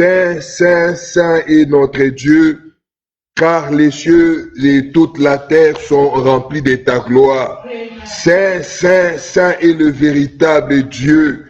Saint, Saint, Saint est notre Dieu, car les cieux et toute la terre sont remplis de ta gloire. Saint, Saint, Saint est le véritable Dieu.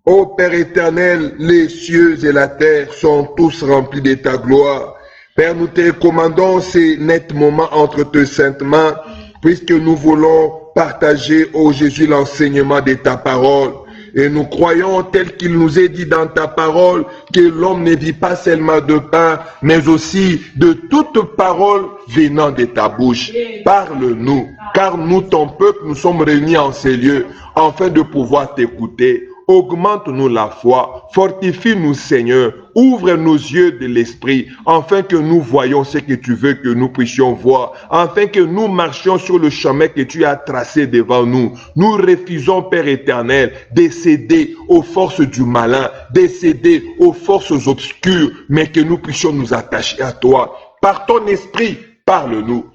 Ô Père éternel, les cieux et la terre sont tous remplis de ta gloire. Père, nous te commandons ces nets moments entre tes saintes mains, puisque nous voulons partager, ô Jésus, l'enseignement de ta parole. Et nous croyons, tel qu'il nous est dit dans ta parole, que l'homme ne vit pas seulement de pain, mais aussi de toute parole venant de ta bouche. Parle-nous, car nous, ton peuple, nous sommes réunis en ces lieux, afin de pouvoir t'écouter. Augmente-nous la foi, fortifie-nous Seigneur, ouvre nos yeux de l'esprit, afin que nous voyions ce que tu veux que nous puissions voir, afin que nous marchions sur le chemin que tu as tracé devant nous. Nous refusons, Père éternel, de céder aux forces du malin, de céder aux forces obscures, mais que nous puissions nous attacher à toi. Par ton esprit, parle-nous.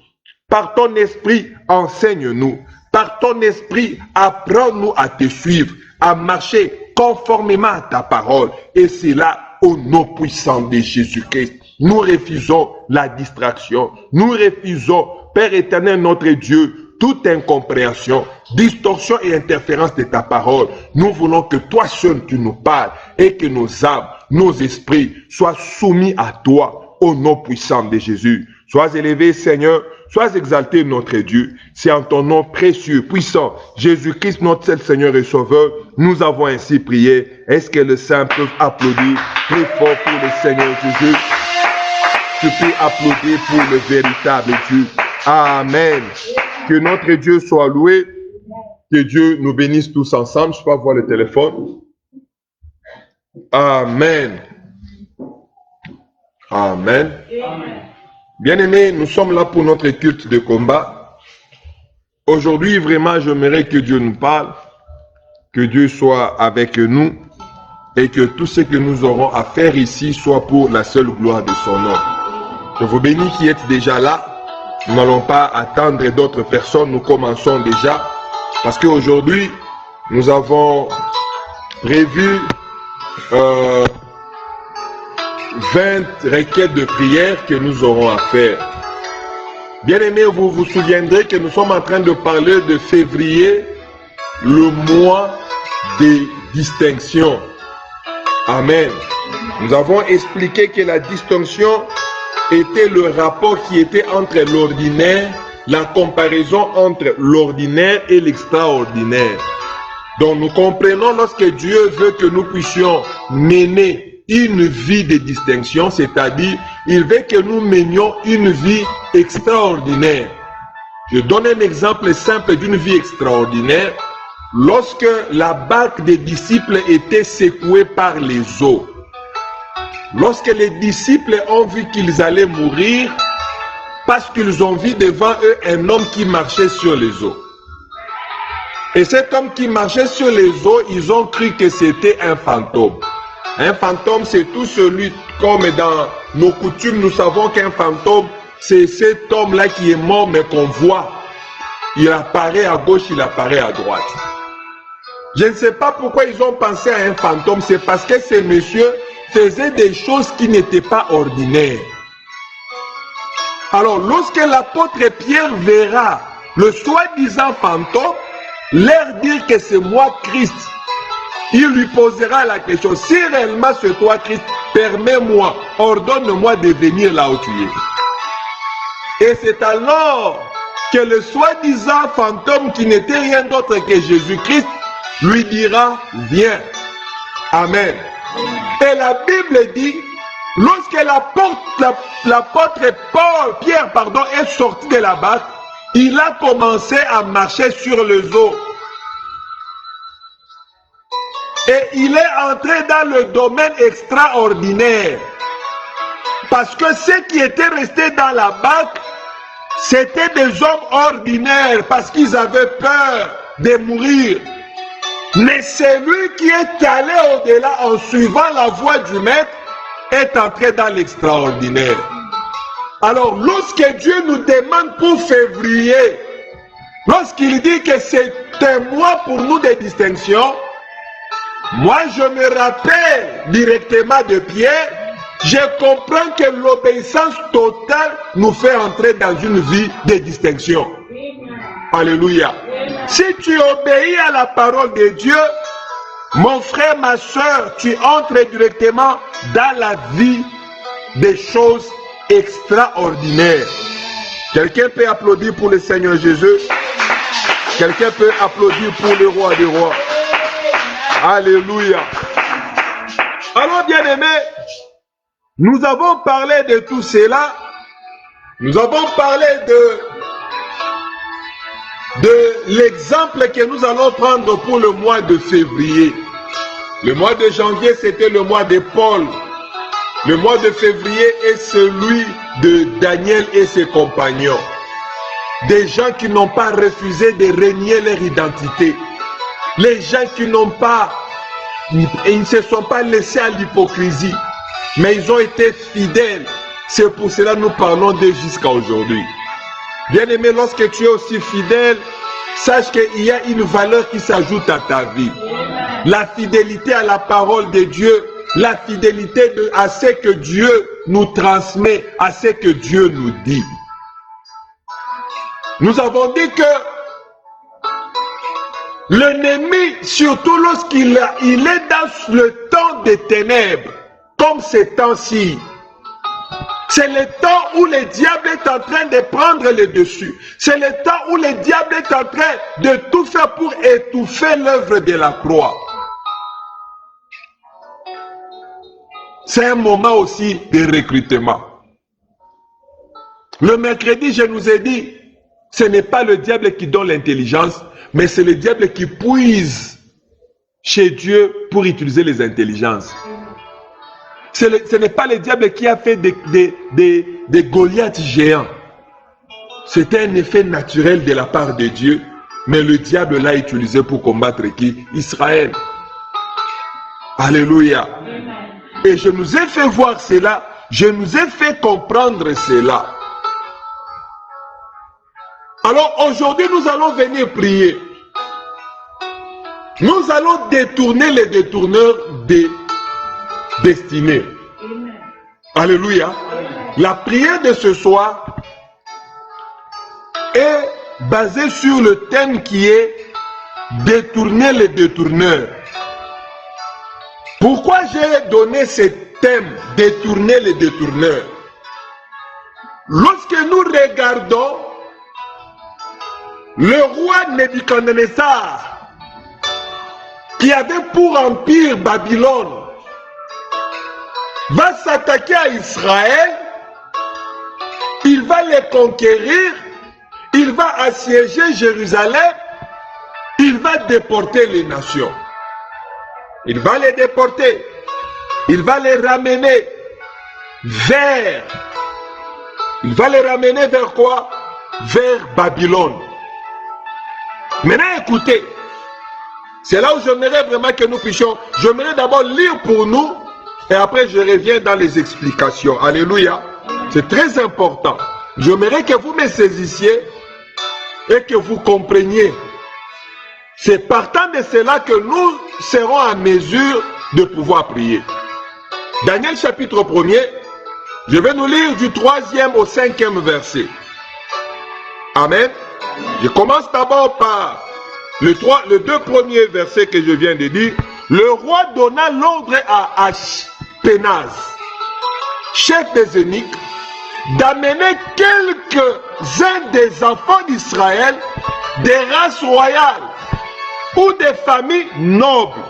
Par ton esprit, enseigne-nous. Par ton esprit, apprends-nous à te suivre, à marcher conformément à ta parole. Et c'est là, au nom puissant de Jésus-Christ, nous refusons la distraction. Nous refusons, Père éternel, notre Dieu, toute incompréhension, distorsion et interférence de ta parole. Nous voulons que toi seul tu nous parles et que nos âmes, nos esprits soient soumis à toi, au nom puissant de Jésus. Sois élevé, Seigneur. Sois exalté, notre Dieu. C'est en ton nom précieux, puissant, Jésus-Christ, notre seul Seigneur et Sauveur, nous avons ainsi prié. Est-ce que les saints peuvent applaudir très fort pour le Seigneur Jésus? Tu peux applaudir pour le véritable Dieu. Amen. Que notre Dieu soit loué. Que Dieu nous bénisse tous ensemble. Je peux avoir le téléphone. Amen. Amen. Amen. Bien-aimés, nous sommes là pour notre culte de combat. Aujourd'hui, vraiment, j'aimerais que Dieu nous parle, que Dieu soit avec nous et que tout ce que nous aurons à faire ici soit pour la seule gloire de son nom. Je vous bénis qui êtes déjà là. Nous n'allons pas attendre d'autres personnes, nous commençons déjà parce qu'aujourd'hui, nous avons prévu 20 requêtes de prière que nous aurons à faire. Bien aimés, vous vous souviendrez que nous sommes en train de parler de février, le mois des distinctions. Amen. Nous avons expliqué que la distinction était le rapport qui était entre l'ordinaire, la comparaison entre l'ordinaire et l'extraordinaire. Donc nous comprenons lorsque Dieu veut que nous puissions mener une vie de distinction, c'est-à-dire il veut que nous menions une vie extraordinaire. Je donne un exemple simple d'une vie extraordinaire. Lorsque la barque des disciples était secouée par les eaux, lorsque les disciples ont vu qu'ils allaient mourir, parce qu'ils ont vu devant eux un homme qui marchait sur les eaux. Et cet homme qui marchait sur les eaux, ils ont cru que c'était un fantôme. Un fantôme, c'est tout celui, comme dans nos coutumes, nous savons qu'un fantôme, c'est cet homme-là qui est mort, mais qu'on voit. Il apparaît à gauche, il apparaît à droite. Je ne sais pas pourquoi ils ont pensé à un fantôme, c'est parce que ces messieurs faisaient des choses qui n'étaient pas ordinaires. Alors, lorsque l'apôtre Pierre verra le soi-disant fantôme, leur dire que c'est moi Christ, il lui posera la question, si réellement c'est toi Christ, permets-moi, ordonne-moi de venir là où tu es. Et c'est alors que le soi-disant fantôme qui n'était rien d'autre que Jésus-Christ lui dira, viens. Amen. Et la Bible dit, lorsque l'apôtre Pierre est sorti de la barque, il a commencé à marcher sur les eaux. Et il est entré dans le domaine extraordinaire. Parce que ceux qui étaient restés dans la barque, c'était des hommes ordinaires parce qu'ils avaient peur de mourir. Mais celui qui est allé au-delà en suivant la voie du maître est entré dans l'extraordinaire. Alors, lorsque Dieu nous demande pour février, lorsqu'il dit que c'est un mois pour nous de distinction, moi je me rappelle directement de Pierre je comprends que l'obéissance totale nous fait entrer dans une vie de distinction. Alléluia. Si tu obéis à la parole de Dieu, mon frère, ma soeur, tu entres directement dans la vie des choses extraordinaires. Quelqu'un peut applaudir pour le Seigneur Jésus. Quelqu'un peut applaudir pour le roi des rois. Alléluia. Alors, bien-aimés, nous avons parlé de tout cela. Nous avons parlé de l'exemple que nous allons prendre pour le mois de février. Le mois de janvier, c'était le mois de Paul. Le mois de février est celui de Daniel et ses compagnons. Des gens qui n'ont pas refusé de renier leur identité. Les gens qui n'ont pas, ils ne se sont pas laissés à l'hypocrisie, mais ils ont été fidèles. C'est pour cela que nous parlons d'eux jusqu'à aujourd'hui. Bien-aimé, lorsque tu es aussi fidèle, sache qu'il y a une valeur qui s'ajoute à ta vie. La fidélité à la parole de Dieu, la fidélité à ce que Dieu nous transmet, à ce que Dieu nous dit. Nous avons dit que l'ennemi, surtout lorsqu'il est dans le temps des ténèbres, comme ces temps-ci, c'est le temps où le diable est en train de prendre le dessus. C'est le temps où le diable est en train de tout faire pour étouffer l'œuvre de la croix. C'est un moment aussi de recrutement. Le mercredi, je nous ai dit, ce n'est pas le diable qui donne l'intelligence, mais c'est le diable qui puise chez Dieu pour utiliser les intelligences. Ce n'est pas le diable qui a fait des Goliaths géants. C'était un effet naturel de la part de Dieu, mais le diable l'a utilisé pour combattre qui? Israël. Alléluia. Et je nous ai fait voir cela, je nous ai fait comprendre cela. Alors aujourd'hui, nous allons venir prier. Nous allons détourner les détourneurs des destinées. Alléluia. La prière de ce soir est basée sur le thème qui est détourner les détourneurs. Pourquoi j'ai donné ce thème, détourner les détourneurs? Lorsque nous regardons le roi Nebuchadnezzar, qui avait pour empire Babylone, va s'attaquer à Israël, il va les conquérir, il va assiéger Jérusalem, il va déporter les nations. Il va les déporter, il va les ramener vers, quoi? Vers Babylone. Maintenant écoutez, c'est là où j'aimerais vraiment que nous puissions, j'aimerais d'abord lire pour nous, et après je reviens dans les explications. Alléluia. C'est très important. J'aimerais que vous me saisissiez et que vous compreniez. C'est partant de cela que nous serons en mesure de pouvoir prier. Daniel chapitre 1er, je vais nous lire du 3e au 5e verset. Amen. Je commence d'abord par les deux premiers versets que je viens de dire. Le roi donna l'ordre à Ashpenaz, chef des eunuques, d'amener quelques-uns des enfants d'Israël des races royales ou des familles nobles,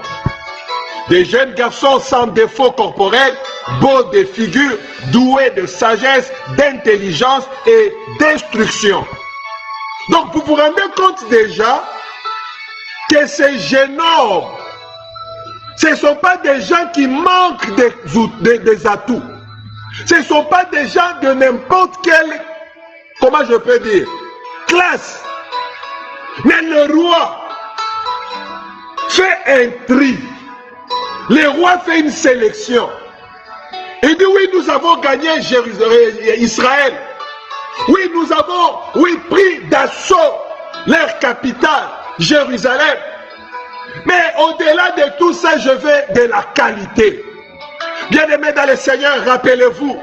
des jeunes garçons sans défaut corporel, beaux de figure, doués de sagesse, d'intelligence et d'instruction. Donc vous vous rendez compte déjà que ces jeunes hommes, ce ne sont pas des gens qui manquent des atouts. Ce ne sont pas des gens de n'importe quelle, comment je peux dire, classe. Mais le roi fait un tri. Le roi fait une sélection. Il dit oui, nous avons gagné Israël. Oui, nous avons, pris d'assaut leur capitale, Jérusalem. Mais au-delà de tout ça, je veux de la qualité. Bien-aimés dans le Seigneur, rappelez-vous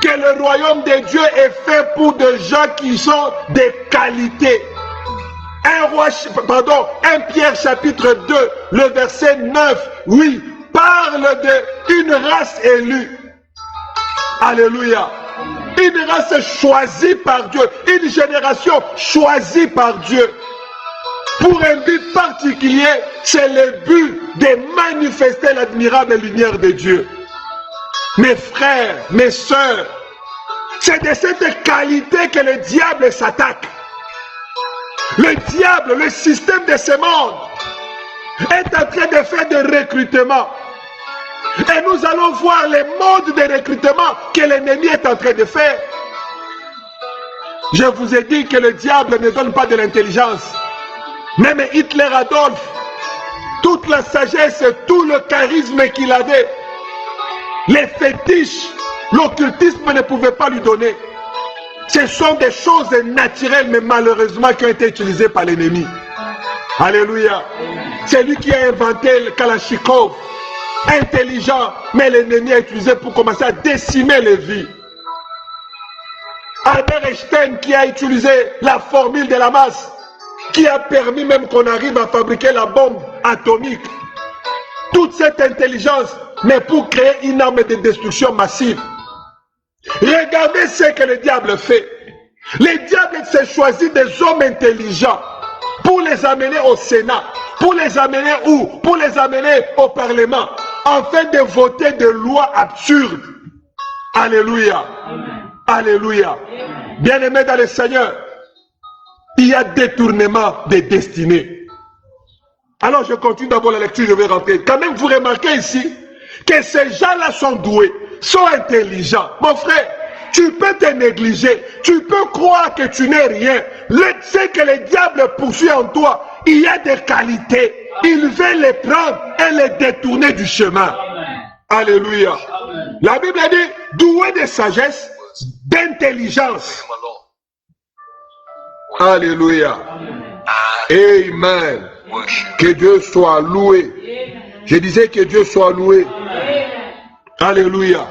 que le royaume de Dieu est fait pour des gens qui sont de qualité. 1 Pierre chapitre 2, le verset 9, oui, parle d'une race élue. Alléluia. Une race choisie par Dieu, une génération choisie par Dieu. Pour un but particulier, c'est le but de manifester l'admirable lumière de Dieu. Mes frères, mes sœurs, c'est de cette qualité que le diable s'attaque. Le diable, le système de ce monde, est en train de faire des recrutements. Et nous allons voir les modes de recrutement que l'ennemi est en train de faire. Je vous ai dit que le diable ne donne pas de l'intelligence. Même Hitler Adolphe, toute la sagesse, tout le charisme qu'il avait, les fétiches, l'occultisme ne pouvait pas lui donner. Ce sont des choses naturelles, mais malheureusement qui ont été utilisées par l'ennemi. Alléluia. C'est lui qui a inventé le Kalachnikov. Intelligent, mais l'ennemi a utilisé pour commencer à décimer les vies. Albert Einstein qui a utilisé la formule de la masse, qui a permis même qu'on arrive à fabriquer la bombe atomique. Toute cette intelligence, mais pour créer une arme de destruction massive. Regardez ce que le diable fait. Le diable s'est choisi des hommes intelligents pour les amener au Sénat. Pour les amener où? Pour les amener au Parlement. Afin de voter des lois absurdes. Alléluia. Alléluia. Bien-aimés dans le Seigneur, il y a détournement des destinées. Alors je continue d'abord la lecture, je vais rentrer. Quand même, vous remarquez ici que ces gens-là sont doués, sont intelligents. Mon frère, tu peux te négliger, tu peux croire que tu n'es rien. Ce que le diable poursuit en toi, il y a des qualités. Il veut les prendre et les détourner du chemin. Alléluia. La Bible a dit, doué de sagesse, d'intelligence. Alléluia. Amen. Que Dieu soit loué. Je disais que Dieu soit loué. Alléluia.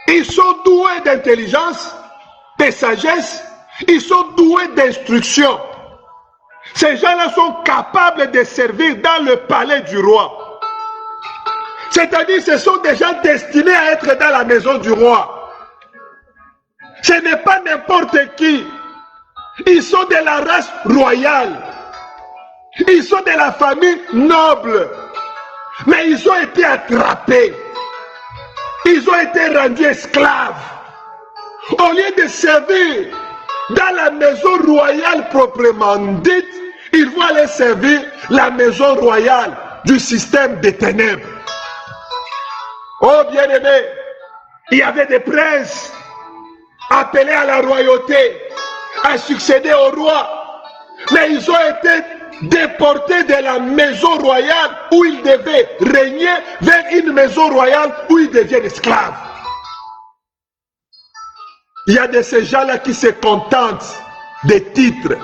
Ils sont doués d'intelligence, de sagesse, ils sont doués d'instruction. Ces gens-là sont capables de servir dans le palais du roi. C'est-à-dire, ce sont des gens destinés à être dans la maison du roi. Ce n'est pas n'importe qui. Ils sont de la race royale. Ils sont de la famille noble. Mais ils ont été attrapés. Ils ont été rendus esclaves. Au lieu de servir dans la maison royale proprement dite, ils vont aller servir la maison royale du système des ténèbres. Oh bien-aimés, il y avait des princes appelés à la royauté, à succéder au roi. Mais ils ont été déportés de la maison royale où ils devaient régner vers une maison royale où ils deviennent esclaves. Il y a de ces gens-là qui se contentent des titres.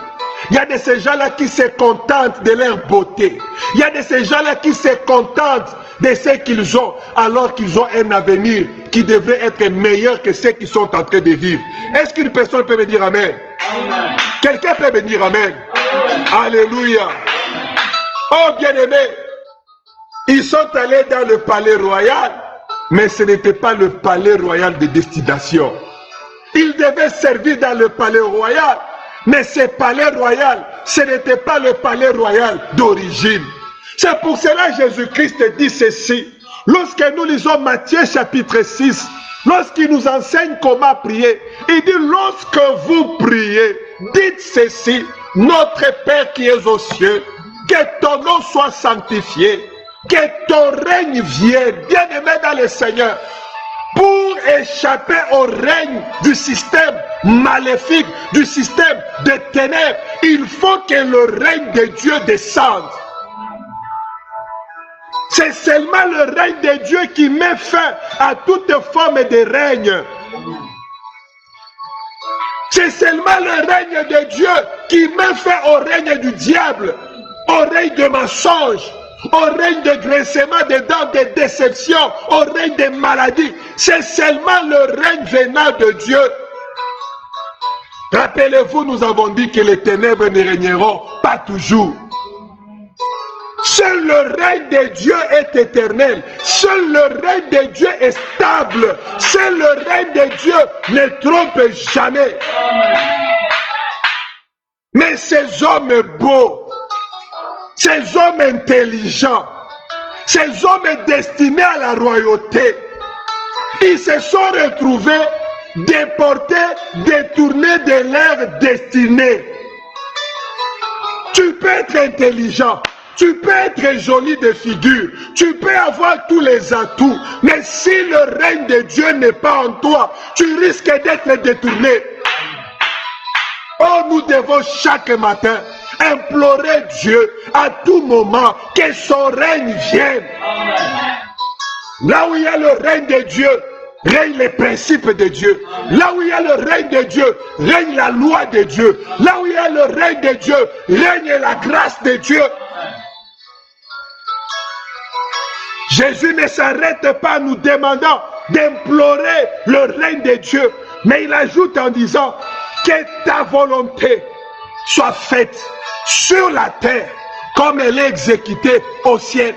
Il y a de ces gens-là qui se contentent de leur beauté. Il y a de ces gens-là qui se contentent de ce qu'ils ont, alors qu'ils ont un avenir qui devrait être meilleur que ceux qui sont en train de vivre. Est-ce qu'une personne peut me dire Amen? Amen. Quelqu'un peut me dire Amen? Amen. Alléluia. Oh bien-aimés, ils sont allés dans le palais royal, mais ce n'était pas le palais royal de destination. Ils devaient servir dans le palais royal, mais ce palais royal, ce n'était pas le palais royal d'origine. C'est pour cela que Jésus-Christ dit ceci. Lorsque nous lisons Matthieu chapitre 6, lorsqu'il nous enseigne comment prier, il dit, lorsque vous priez, dites ceci, notre Père qui es aux cieux, que ton nom soit sanctifié, que ton règne vienne, bien-aimé dans le Seigneur. Pour échapper au règne du système maléfique, du système de ténèbres, il faut que le règne de Dieu descende. C'est seulement le règne de Dieu qui met fin à toute forme de règne. C'est seulement le règne de Dieu qui met fin au règne du diable, au règne de mensonge, au règne de graissement des dents, des déceptions, au règne des maladies. C'est seulement le règne venant de Dieu. Rappelez-vous, nous avons dit que les ténèbres ne régneront pas toujours. Seul le règne de Dieu est éternel. Seul le règne de Dieu est stable. Seul le règne de Dieu ne trompe jamais. Mais ces hommes beaux, ces hommes intelligents, ces hommes destinés à la royauté, ils se sont retrouvés déportés, détournés de leur destinée. Tu peux être intelligent, tu peux être joli de figure, tu peux avoir tous les atouts, mais si le règne de Dieu n'est pas en toi, tu risques d'être détourné. Oh, nous devons chaque matin implorer Dieu à tout moment que son règne vienne. Là où il y a le règne de Dieu, règne les principes de Dieu. Là où il y a le règne de Dieu, règne la loi de Dieu. Là où il y a le règne de Dieu, règne la grâce de Dieu. Jésus ne s'arrête pas en nous demandant d'implorer le règne de Dieu, mais il ajoute en disant que ta volonté soit faite sur la terre comme elle est exécutée au ciel.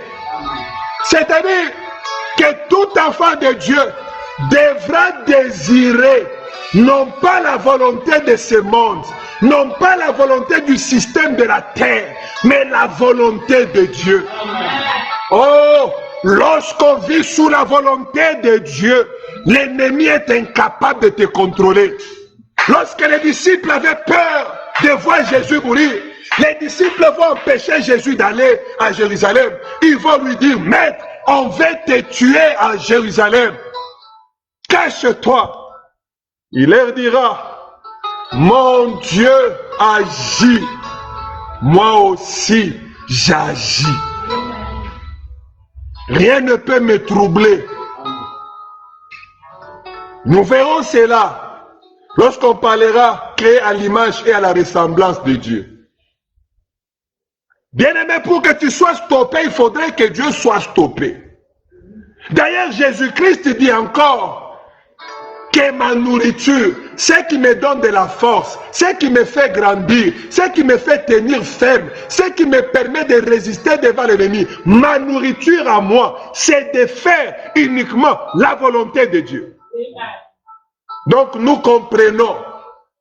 C'est-à-dire que tout enfant de Dieu devra désirer non pas la volonté de ce monde, non pas la volonté du système de la terre, mais la volonté de Dieu. Oh, lorsqu'on vit sous la volonté de Dieu, l'ennemi est incapable de te contrôler. Lorsque les disciples avaient peur de voir Jésus mourir, les disciples vont empêcher Jésus d'aller à Jérusalem. Ils vont lui dire, Maître, on veut te tuer à Jérusalem. Cache-toi. Il leur dira, mon Dieu agit, moi aussi j'agis. Rien ne peut me troubler. Nous verrons cela lorsqu'on parlera créé à l'image et à la ressemblance de Dieu. Bien-aimé, pour que tu sois stoppé, il faudrait que Dieu soit stoppé. D'ailleurs, Jésus-Christ dit encore que ma nourriture, ce qui me donne de la force, ce qui me fait grandir, ce qui me fait tenir ferme, ce qui me permet de résister devant l'ennemi, ma nourriture à moi, c'est de faire uniquement la volonté de Dieu. Donc nous comprenons,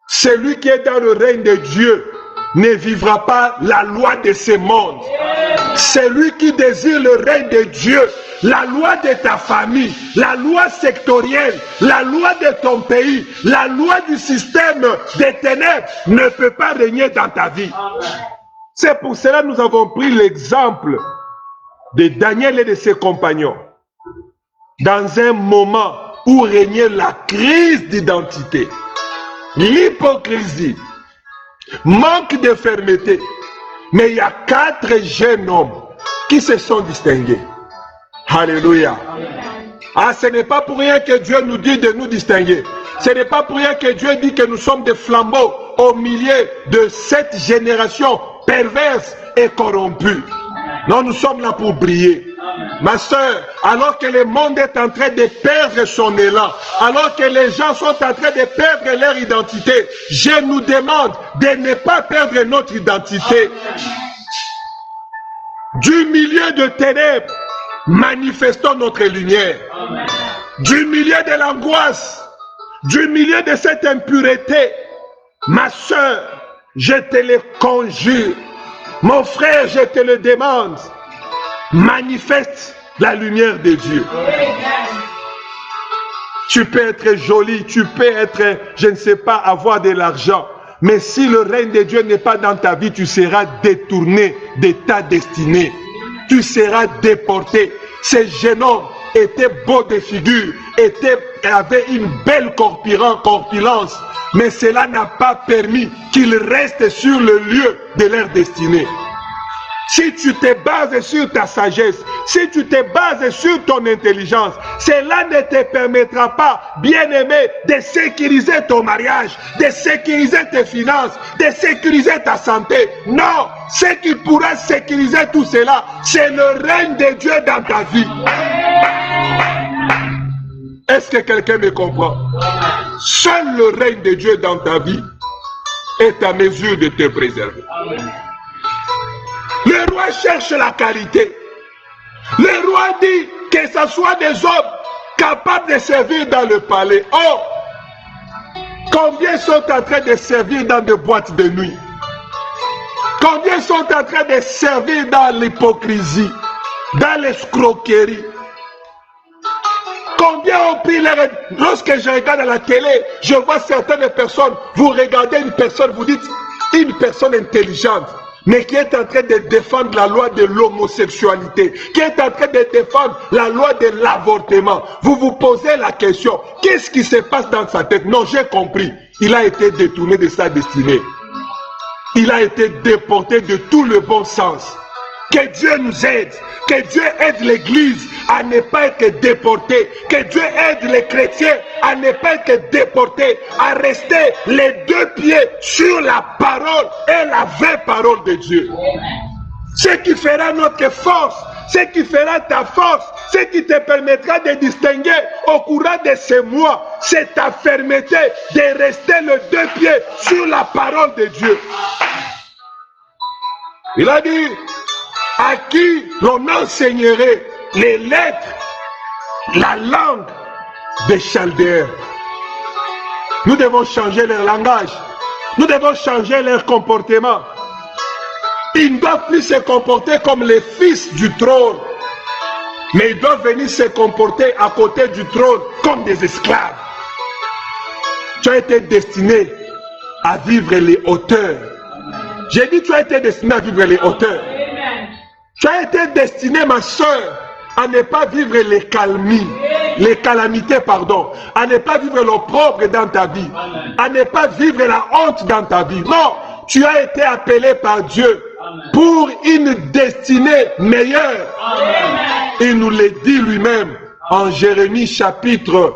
celui qui est dans le règne de Dieu ne vivra pas la loi de ce monde. Celui qui désire le règne de Dieu, la loi de ta famille, la loi sectorielle, la loi de ton pays, la loi du système des ténèbres ne peut pas régner dans ta vie. C'est pour cela que nous avons pris l'exemple de Daniel et de ses compagnons. Dans un moment où régnait la crise d'identité, l'hypocrisie, manque de fermeté. Mais il y a 4 jeunes hommes qui se sont distingués. Alléluia. Ah, ce n'est pas pour rien que Dieu nous dit de nous distinguer. Ce n'est pas pour rien que Dieu dit que nous sommes des flambeaux au milieu de cette génération perverse et corrompue. Non, nous sommes là pour briller. Ma soeur, alors que le monde est en train de perdre son élan, alors que les gens sont en train de perdre leur identité, je nous demande de ne pas perdre notre identité. Du milieu de ténèbres, manifestons notre lumière. Du milieu de l'angoisse, du milieu de cette impureté, ma soeur, je te le conjure. Mon frère, je te le demande. Manifeste la lumière de Dieu. Tu peux être joli, tu peux être, je ne sais pas, avoir de l'argent. Mais si le règne de Dieu n'est pas dans ta vie, tu seras détourné de ta destinée. Tu seras déporté. Ces jeunes hommes étaient beaux de figure, avaient une belle corpulence, mais cela n'a pas permis qu'ils restent sur le lieu de leur destinée. si tu te bases sur ta sagesse, si tu te bases sur ton intelligence, cela ne te permettra pas, bien-aimé, de sécuriser ton mariage, de sécuriser tes finances, de sécuriser ta santé. Non, ce qui pourra sécuriser tout cela, c'est le règne de Dieu dans ta vie. Est-ce que quelqu'un me comprend? Seul le règne de Dieu dans ta vie est à mesure de te préserver. Le roi cherche la qualité. Le roi dit que ce soit des hommes capables de servir dans le palais. Oh, combien sont en train de servir dans des boîtes de nuit? Combien sont en train de servir dans l'hypocrisie, dans l'escroquerie? Combien ont pris leur... Lorsque je regarde à la télé, je vois certaines personnes, vous regardez une personne, vous dites, une personne intelligente, mais qui est en train de défendre la loi de l'homosexualité, qui est en train de défendre la loi de l'avortement. Vous vous posez la question, qu'est-ce qui se passe dans sa tête? Non, j'ai compris. Il a été détourné de sa destinée. Il a été déporté de tout le bon sens. Que Dieu nous aide, que Dieu aide l'Église à ne pas être déporté, que Dieu aide les chrétiens à ne pas être déportés, à rester les deux pieds sur la parole et la vraie parole de Dieu. Ce qui fera notre force, ce qui fera ta force, ce qui te permettra de distinguer au courant de ces mois, c'est ta fermeté de rester les deux pieds sur la parole de Dieu. Il a dit, à qui l'on enseignerait les lettres, la langue des Chaldéens. Nous devons changer leur langage. Nous devons changer leur comportement. Ils ne doivent plus se comporter comme les fils du trône, mais ils doivent venir se comporter à côté du trône comme des esclaves. Tu as été destiné à vivre les hauteurs. J'ai dit tu as été destiné à vivre les hauteurs. Tu as été destiné, ma soeur, à ne pas vivre les calamités, pardon, à ne pas vivre l'opprobre dans ta vie, à ne pas vivre la honte dans ta vie. Non, tu as été appelé par Dieu pour une destinée meilleure. Il nous le dit lui-même en Jérémie chapitre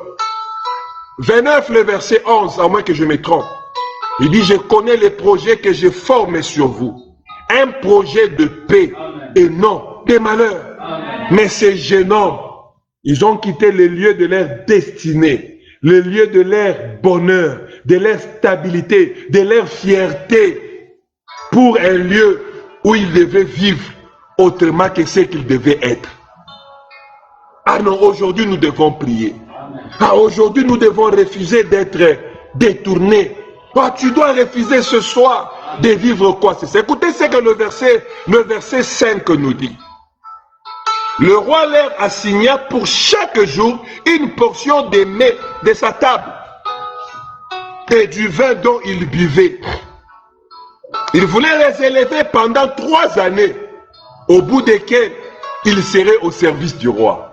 29, le verset 11, à moins que je me trompe. Il dit, je connais les projets que j'ai formés sur vous. Un projet de paix et non de malheur. Mais ces jeunes hommes, ils ont quitté le lieu de leur destinée, le lieu de leur bonheur, de leur stabilité, de leur fierté, pour un lieu où ils devaient vivre autrement que ce qu'ils devaient être. Ah non, aujourd'hui nous devons prier. Ah, aujourd'hui nous devons refuser d'être détournés. Ah, tu dois refuser ce soir de vivre quoi? Écoutez ce que le verset 5 nous dit. Le roi leur assigna pour chaque jour une portion des mets de sa table et du vin dont ils buvaient. Il voulait les élever pendant 3 années, au bout desquelles ils seraient au service du roi.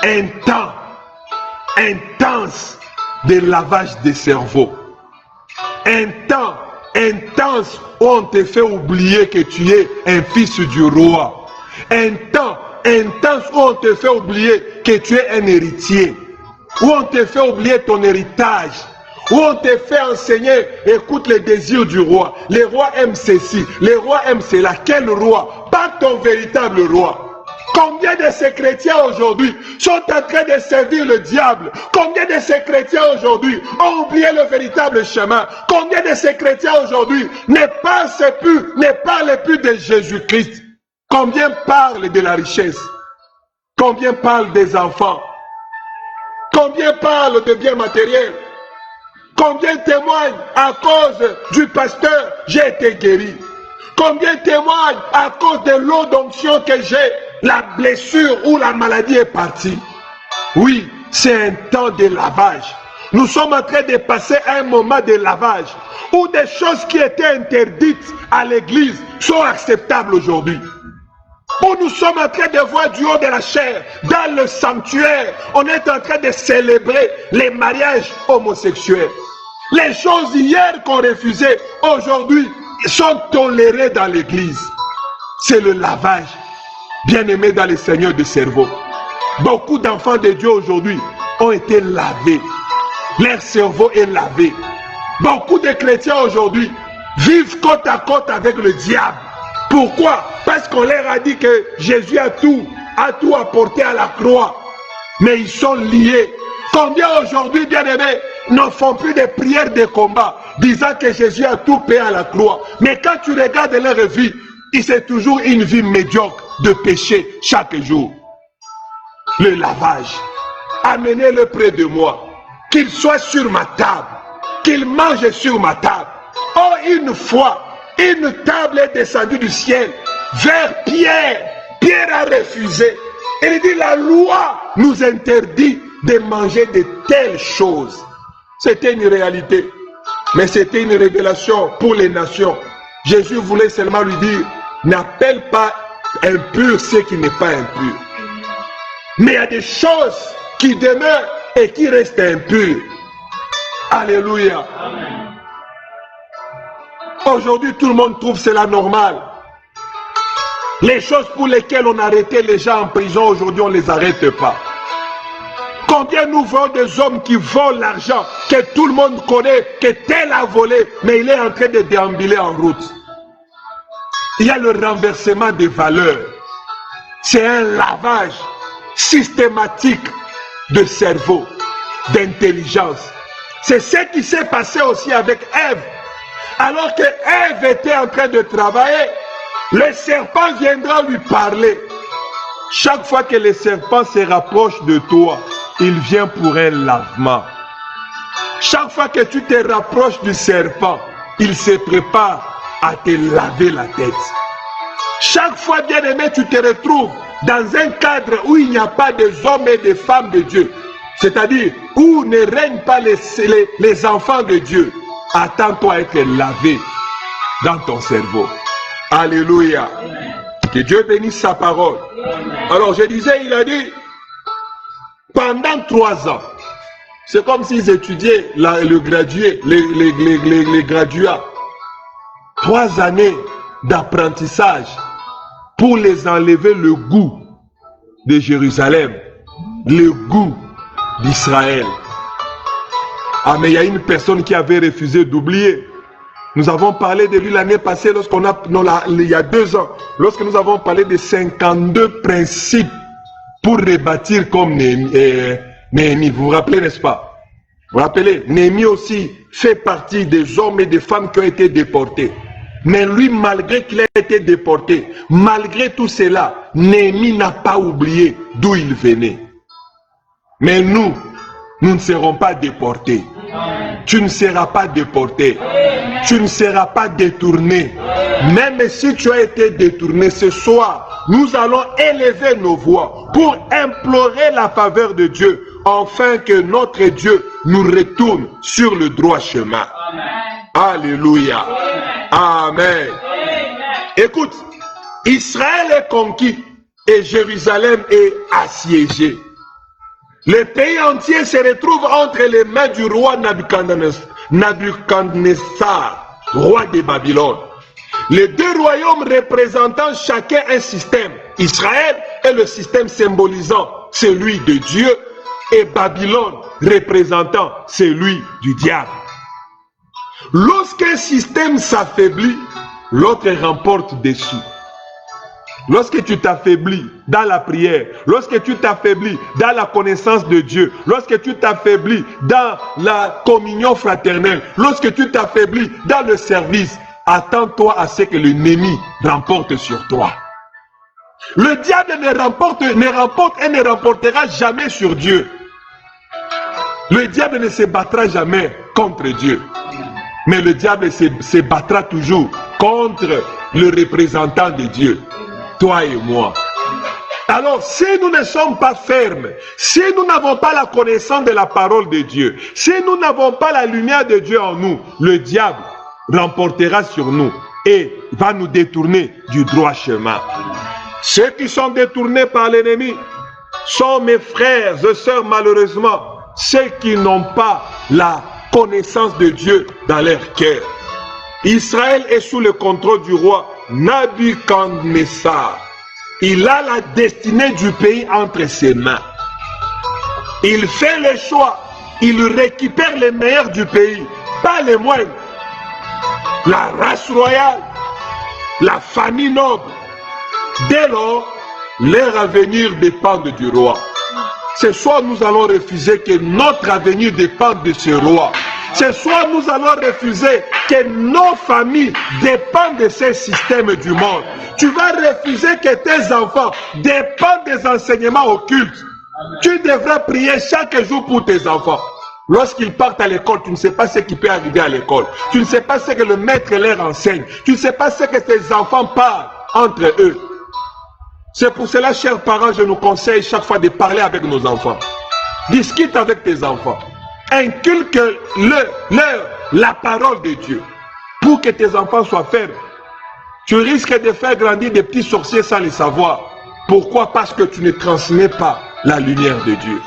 Un temps intense de lavage des cerveaux. Un temps intense où on te fait oublier que tu es un fils du roi. Un temps intense où on te fait oublier que tu es un héritier. Où on te fait oublier ton héritage. Où on te fait enseigner, écoute les désirs du roi. Les rois aiment ceci, les rois aiment cela. Quel roi? Pas ton véritable roi. Combien de ces chrétiens aujourd'hui sont en train de servir le diable? Combien de ces chrétiens aujourd'hui ont oublié le véritable chemin? Combien de ces chrétiens aujourd'hui ne parlent plus de Jésus-Christ? Combien parlent de la richesse? Combien parlent des enfants? Combien parlent de biens matériels? Combien témoignent à cause du pasteur, j'ai été guéri? Combien témoignent à cause de l'eau d'onction que j'ai? La blessure ou la maladie est partie. Oui, c'est un temps de lavage. Nous sommes en train de passer un moment de lavage où des choses qui étaient interdites à l'église sont acceptables aujourd'hui. Où nous sommes en train de voir du haut de la chair, dans le sanctuaire, on est en train de célébrer les mariages homosexuels. Les choses hier qu'on refusait, aujourd'hui, sont tolérées dans l'église. c'est le lavage. Bien-aimés dans le Seigneur du cerveau. Beaucoup d'enfants de Dieu aujourd'hui ont été lavés. Leur cerveau est lavé. Beaucoup de chrétiens aujourd'hui vivent côte à côte avec le diable. Pourquoi? Parce qu'on leur a dit que Jésus a tout apporté à la croix. Mais ils sont liés. Combien aujourd'hui, bien-aimés, ne font plus de prières de combat, disant que Jésus a tout payé à la croix. Mais quand tu regardes leur vie, c'est toujours une vie médiocre de péché chaque jour. Le lavage, amenez-le près de moi, qu'il soit sur ma table, qu'il mange sur ma table. Oh, une fois, une table est descendue du ciel vers Pierre. Pierre a refusé. Il dit, la loi nous interdit de manger de telles choses. C'était une réalité, mais c'était une révélation pour les nations. Jésus voulait seulement lui dire, n'appelle pas impur ce qui n'est pas impur. Mais il y a des choses qui demeurent et qui restent impures. Alléluia. Aujourd'hui, tout le monde trouve cela normal. Les choses pour lesquelles on arrêtait les gens en prison, aujourd'hui, on ne les arrête pas. Combien nous voyons des hommes qui volent l'argent, que tout le monde connaît, que tel a volé, mais il est en train de déambuler en route. Il y a le renversement des valeurs. C'est un lavage systématique de cerveau, d'intelligence. C'est ce qui s'est passé aussi avec Ève. Alors que Ève était en train de travailler, le serpent viendra lui parler. Chaque fois que le serpent se rapproche de toi, il vient pour un lavement. Chaque fois que tu te rapproches du serpent, il se prépare à te laver la tête. Chaque fois, bien-aimé, tu te retrouves dans un cadre où il n'y a pas des hommes et des femmes de Dieu, c'est-à-dire où ne règnent pas les enfants de Dieu. Attends-toi à être lavé dans ton cerveau. Alléluia. Que Dieu bénisse sa parole. Alors je disais, il a dit, pendant 3 ans, c'est comme s'ils étudiaient les graduats. 3 années d'apprentissage pour les enlever le goût de Jérusalem, le goût d'Israël. Ah, mais il y a une personne qui avait refusé d'oublier. Nous avons parlé de lui l'année passée, il y a 2 ans, lorsque nous avons parlé de 52 principes pour rebâtir comme Néhémie. Vous vous rappelez, n'est-ce pas? Vous vous rappelez, Néhémie aussi fait partie des hommes et des femmes qui ont été déportés. Mais lui, malgré qu'il ait été déporté, malgré tout cela, Néhémie n'a pas oublié d'où il venait. Mais nous ne serons pas déportés. Tu ne seras pas déporté. Tu ne seras pas détourné. Même si tu as été détourné ce soir, nous allons élever nos voix pour implorer la faveur de Dieu, afin que notre Dieu nous retourne sur le droit chemin. Alléluia. Amen. Écoute, Israël est conquis et Jérusalem est assiégée. Le pays entier se retrouve entre les mains du roi Nabuchodonosor, roi de Babylone. Les 2 royaumes représentant chacun un système. Israël est le système symbolisant celui de Dieu et Babylone représentant celui du diable. Lorsqu'un système s'affaiblit, l'autre remporte dessus. Lorsque tu t'affaiblis dans la prière, lorsque tu t'affaiblis dans la connaissance de Dieu, lorsque tu t'affaiblis dans la communion fraternelle, lorsque tu t'affaiblis dans le service, attends-toi à ce que l'ennemi remporte sur toi. Le diable ne remporte et ne remportera jamais sur Dieu. Le diable ne se battra jamais contre Dieu. Mais le diable se battra toujours contre le représentant de Dieu. Toi et moi. Alors, si nous ne sommes pas fermes, si nous n'avons pas la connaissance de la parole de Dieu, si nous n'avons pas la lumière de Dieu en nous, le diable remportera sur nous et va nous détourner du droit chemin. Ceux qui sont détournés par l'ennemi sont mes frères et sœurs, malheureusement, ceux qui n'ont pas la connaissance de Dieu dans leur cœur. Israël est sous le contrôle du roi Nabuchodonosor. Il a la destinée du pays entre ses mains. Il fait le choix. Il récupère les meilleurs du pays, pas les moindres. La race royale, la famille noble. Dès lors, leur avenir dépend du roi. Ce soir, nous allons refuser que notre avenir dépende de ce roi. Ce soir, nous allons refuser que nos familles dépendent de ces systèmes du monde. Tu vas refuser que tes enfants dépendent des enseignements occultes. Tu devras prier chaque jour pour tes enfants. Lorsqu'ils partent à l'école, tu ne sais pas ce qui peut arriver à l'école. Tu ne sais pas ce que le maître leur enseigne. Tu ne sais pas ce que tes enfants parlent entre eux. C'est pour cela, chers parents, je nous conseille chaque fois de parler avec nos enfants. Discute avec tes enfants. Inculque-leur la parole de Dieu pour que tes enfants soient fermes. Tu risques de faire grandir des petits sorciers sans le savoir. Pourquoi? Parce que tu ne transmets pas la lumière de Dieu.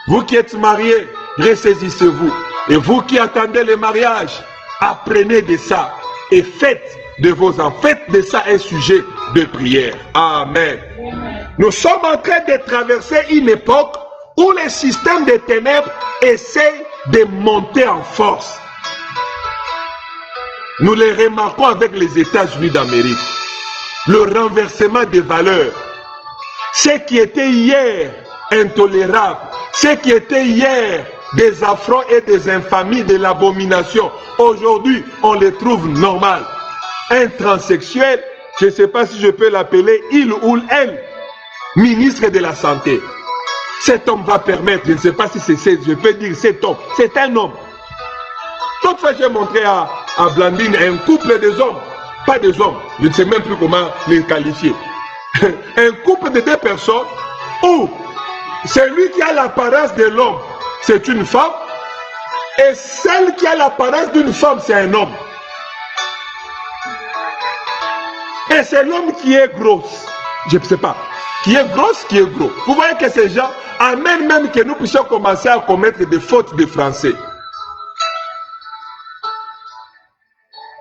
Vous qui êtes mariés, ressaisissez-vous. Et vous qui attendez le mariage, apprenez de ça et faites de vos enfants, faites de ça un sujet de prière. Amen. Nous sommes en train de traverser une époque où les systèmes des ténèbres essaient de monter en force. Nous les remarquons avec les États-Unis d'Amérique. Le renversement des valeurs. Ce qui était hier intolérable, ce qui était hier des affronts et des infamies, de l'abomination, aujourd'hui on les trouve normal. Un transsexuel, je ne sais pas si je peux l'appeler il ou elle, ministre de la Santé. Cet homme va permettre, je ne sais pas si je peux dire cet homme, c'est un homme. Toutefois, j'ai montré à Blandine un couple des hommes, pas des hommes, je ne sais même plus comment les qualifier. Un couple de deux personnes où celui qui a l'apparence de l'homme, c'est une femme, et celle qui a l'apparence d'une femme, c'est un homme. Et c'est l'homme qui est grosse, je ne sais pas, qui est grosse, qui est gros. Vous voyez que ces gens amènent même que nous puissions commencer à commettre des fautes de français.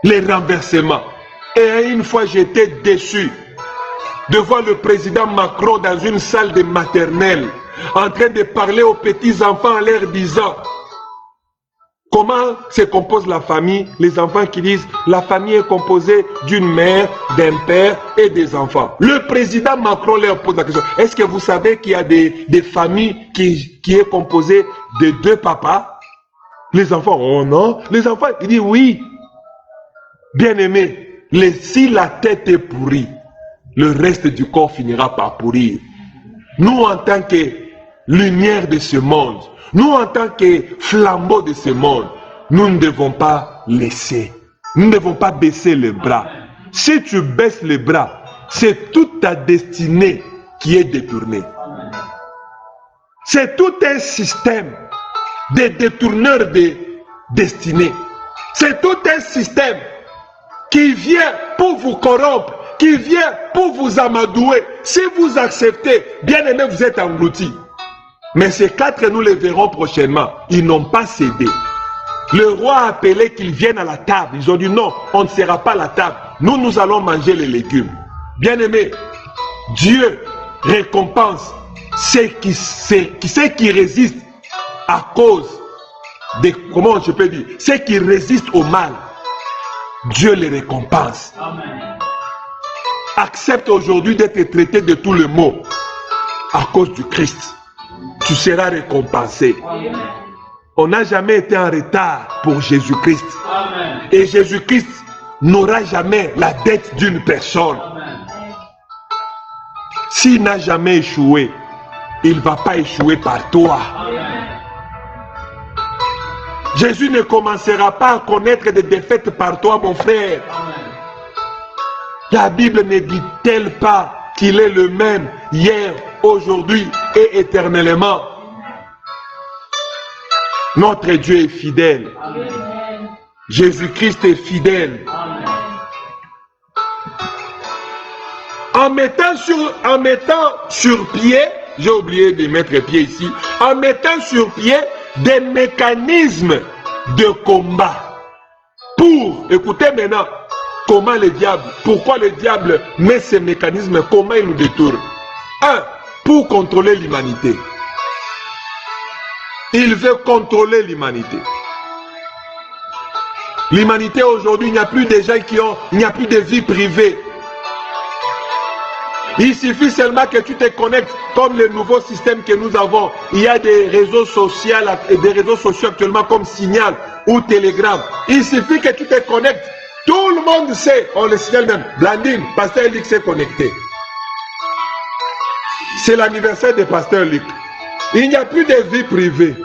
Les renversements. Et une fois j'étais déçu de voir le président Macron dans une salle de maternelle en train de parler aux petits enfants en leur disant comment se compose la famille. Les enfants qui disent la famille est composée d'une mère, d'un père et des enfants. Le président Macron leur pose la question, est-ce que vous savez qu'il y a des familles qui est composée de deux papas? Les enfants, oh non. Les enfants, ils disent oui. Bien aimé, si la tête est pourrie, le reste du corps finira par pourrir. Nous, en tant que lumière de ce monde, nous, en tant que flambeau de ce monde, nous ne devons pas laisser. Nous ne devons pas baisser les bras. Si tu baisses les bras, c'est toute ta destinée qui est détournée. C'est tout un système de détourneurs de destinée. C'est tout un système qui vient pour vous corrompre, qui vient pour vous amadouer. Si vous acceptez, bien aimé, vous êtes engloutis. Mais ces quatre, nous les verrons prochainement. Ils n'ont pas cédé. Le roi a appelé qu'ils viennent à la table. Ils ont dit non, on ne sera pas à la table. Nous allons manger les légumes. Bien aimé, Dieu récompense ceux qui résistent à cause de, comment je peux dire, ceux qui résistent au mal. Dieu les récompense. Amen. Accepte aujourd'hui d'être traité de tous les maux à cause du Christ. Tu seras récompensé. Amen. On n'a jamais été en retard pour Jésus-Christ. Et Jésus-Christ n'aura jamais la dette d'une personne. S'il n'a jamais échoué, il ne va pas échouer par toi. Amen. Jésus ne commencera pas à connaître des défaites par toi, mon frère. Amen. La Bible ne dit-elle pas qu'il est le même hier, aujourd'hui et éternellement? Notre Dieu est fidèle. Jésus-Christ est fidèle. Amen. En mettant sur pied, j'ai oublié de mettre pied ici, en mettant sur pied des mécanismes de combat pour Écoutez maintenant comment le diable, pourquoi le diable met ces mécanismes, comment il nous détourne. 1. Pour contrôler l'humanité. Il veut contrôler l'humanité. L'humanité aujourd'hui, il n'y a plus de gens il n'y a plus de vie privée. Il suffit seulement que tu te connectes comme le nouveau système que nous avons. Il y a des réseaux sociaux actuellement comme Signal ou Telegram. Il suffit que tu te connectes. Tout le monde sait, on le signale même. Blandine, Pasteur Luc s'est connecté. C'est l'anniversaire de Pasteur Luc. Il n'y a plus de vie privée.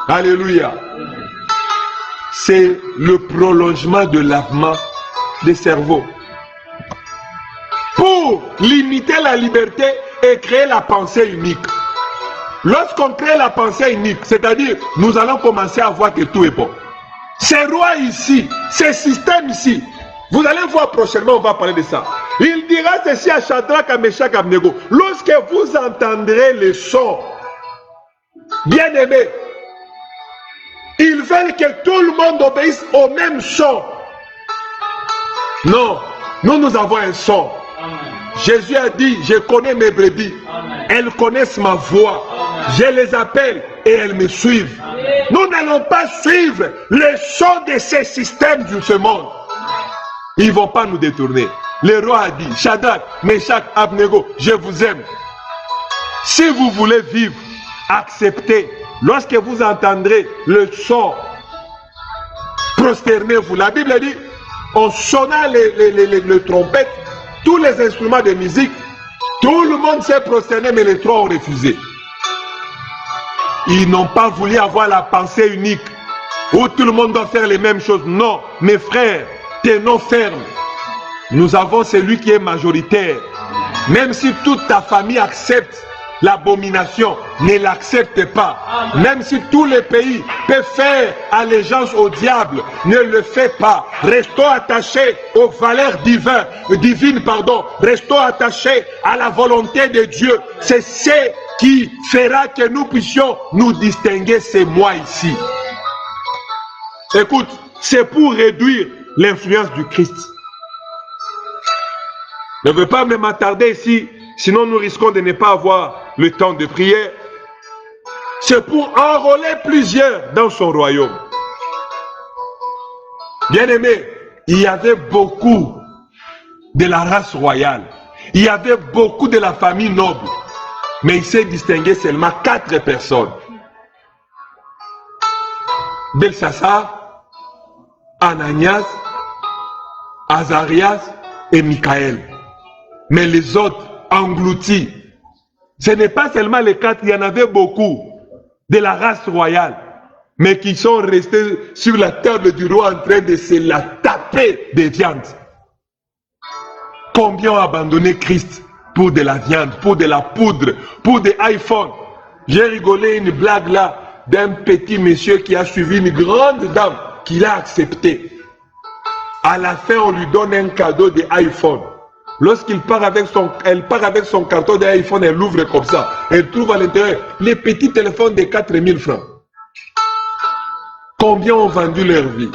Alléluia. C'est le prolongement de lavement des cerveaux. Pour limiter la liberté et créer la pensée unique. Lorsqu'on crée la pensée unique, c'est-à-dire nous allons commencer à voir que tout est bon. Ces rois ici, ces systèmes ici, vous allez voir prochainement, on va parler de ça. Il dira ceci à Shadrach, à Meshach, à Abednego. Lorsque vous entendrez le son, bien aimé, ils veulent que tout le monde obéisse au même son. Non, nous avons un son. Amen. Jésus a dit, je connais mes brebis. Amen. Elles connaissent ma voix. Amen. Je les appelle et elles me suivent. Amen. Nous n'allons pas suivre le son de ces systèmes de ce monde. Ils ne vont pas nous détourner. Le roi a dit, Shadrach, Meshach, Abednego, je vous aime. Si vous voulez vivre, acceptez. Lorsque vous entendrez le son, prosternez-vous. La Bible dit, en sonnant les trompettes, tous les instruments de musique, tout le monde s'est prosterné, mais les trois ont refusé. Ils n'ont pas voulu avoir la pensée unique, où tout le monde doit faire les mêmes choses. Non, mes frères, tenons ferme. Nous avons celui qui est majoritaire. Même si toute ta famille accepte l'abomination, ne l'accepte pas. Amen. Même si tous les pays peuvent faire allégeance au diable, ne le fais pas. Restons attachés aux valeurs divines. Restons attachés à la volonté de Dieu. C'est ce qui fera que nous puissions nous distinguer ces mois ici. Écoute, c'est pour réduire l'influence du Christ. Je ne veux pas me m'attarder ici, sinon nous risquons de ne pas avoir le temps de prière. C'est pour enrôler plusieurs dans son royaume. Bien aimé, il y avait beaucoup de la race royale. Il y avait beaucoup de la famille noble. Mais il s'est distingué seulement 4 personnes. Belchassar, Ananias, Azarias et Michaël. Mais les autres engloutis. Ce n'est pas seulement les 4, il y en avait beaucoup de la race royale, mais qui sont restés sur la table du roi en train de se la taper de viande. Combien ont abandonné Christ pour de la viande, pour de la poudre, pour des iPhones? J'ai rigolé une blague là d'un petit monsieur qui a suivi une grande dame qui l'a accepté. À la fin, on lui donne un cadeau de iPhone. Lorsqu'il part avec son carton d'iPhone, elle l'ouvre comme ça. Elle trouve à l'intérieur les petits téléphones de 4000 francs. Combien ont vendu leur vie?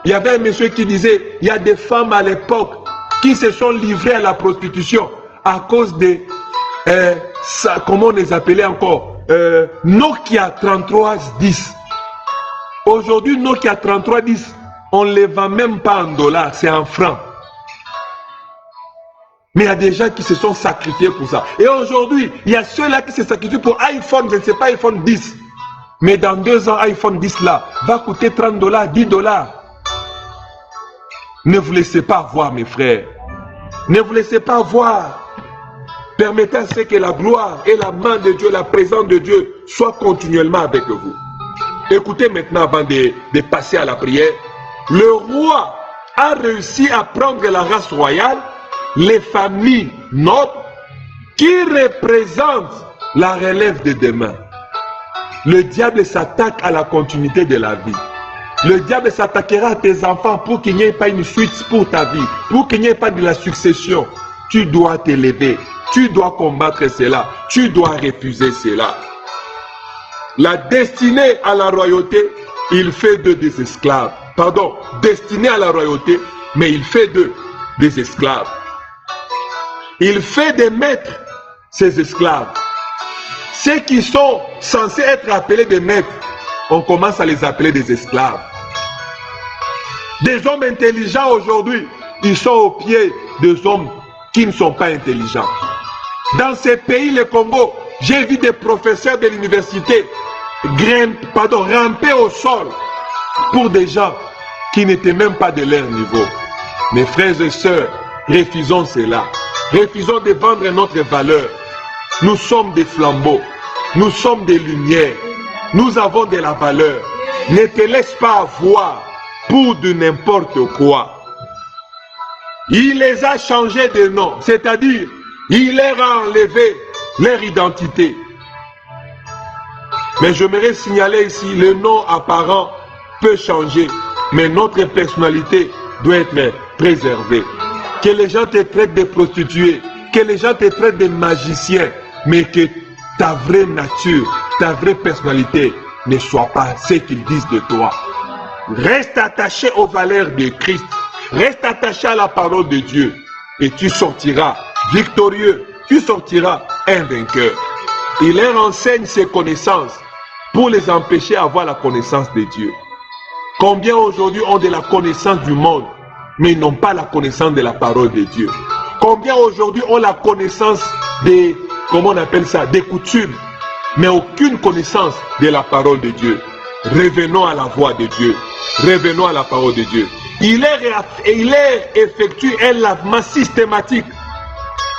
Il y avait un monsieur qui disait, il y a des femmes à l'époque qui se sont livrées à la prostitution à cause de, comment on les appelait encore, Nokia 3310. Aujourd'hui, Nokia 3310, on ne les vend même pas en dollars, c'est en francs. Mais il y a des gens qui se sont sacrifiés pour ça. Et aujourd'hui, il y a ceux-là qui se sacrifient pour iPhone, je ne sais pas, iPhone 10. Mais dans 2 ans, iPhone 10 là va coûter 30 $, 10 $. Ne vous laissez pas voir, mes frères. Ne vous laissez pas voir. Permettez à ce que la gloire et la main de Dieu, la présence de Dieu soient continuellement avec vous. Écoutez maintenant avant de passer à la prière. Le roi a réussi à prendre la race royale, les familles nobles qui représentent la relève de demain. Le diable s'attaque à la continuité de la vie. Le diable s'attaquera à tes enfants pour qu'il n'y ait pas une suite pour ta vie, pour qu'il n'y ait pas de la succession. Tu dois t'élever, tu dois combattre cela, tu dois refuser cela. La destinée à la royauté, il fait d'eux des esclaves. destinés à la royauté, mais il fait d'eux des esclaves. Il fait des maîtres ces esclaves. Ceux qui sont censés être appelés des maîtres, on commence à les appeler des esclaves. Des hommes intelligents aujourd'hui, ils sont au pied des hommes qui ne sont pas intelligents. Dans ces pays, le Congo, j'ai vu des professeurs de l'université ramper au sol pour des gens qui n'étaient même pas de leur niveau. Mes frères et sœurs, refusons cela. Refusons de vendre notre valeur. Nous sommes des flambeaux. Nous sommes des lumières. Nous avons de la valeur. Ne te laisse pas avoir pour de n'importe quoi. Il les a changés de nom, c'est-à-dire il leur a enlevé leur identité. Mais j'aimerais signaler ici, le nom apparent peut changer, mais notre personnalité doit être préservée. Que les gens te traitent de prostituée, que les gens te traitent de magicien, mais que ta vraie nature, ta vraie personnalité ne soit pas ce qu'ils disent de toi. Reste attaché aux valeurs de Christ, reste attaché à la parole de Dieu et tu sortiras victorieux, tu sortiras un vainqueur. Il leur enseigne ses connaissances pour les empêcher d'avoir la connaissance de Dieu. Combien aujourd'hui ont de la connaissance du monde, mais ils n'ont pas la connaissance de la parole de Dieu. Combien aujourd'hui ont la connaissance des, comment on appelle ça, des coutumes, mais aucune connaissance de la parole de Dieu. Revenons à la voix de Dieu. Revenons à la parole de Dieu. Il effectue un lavement systématique,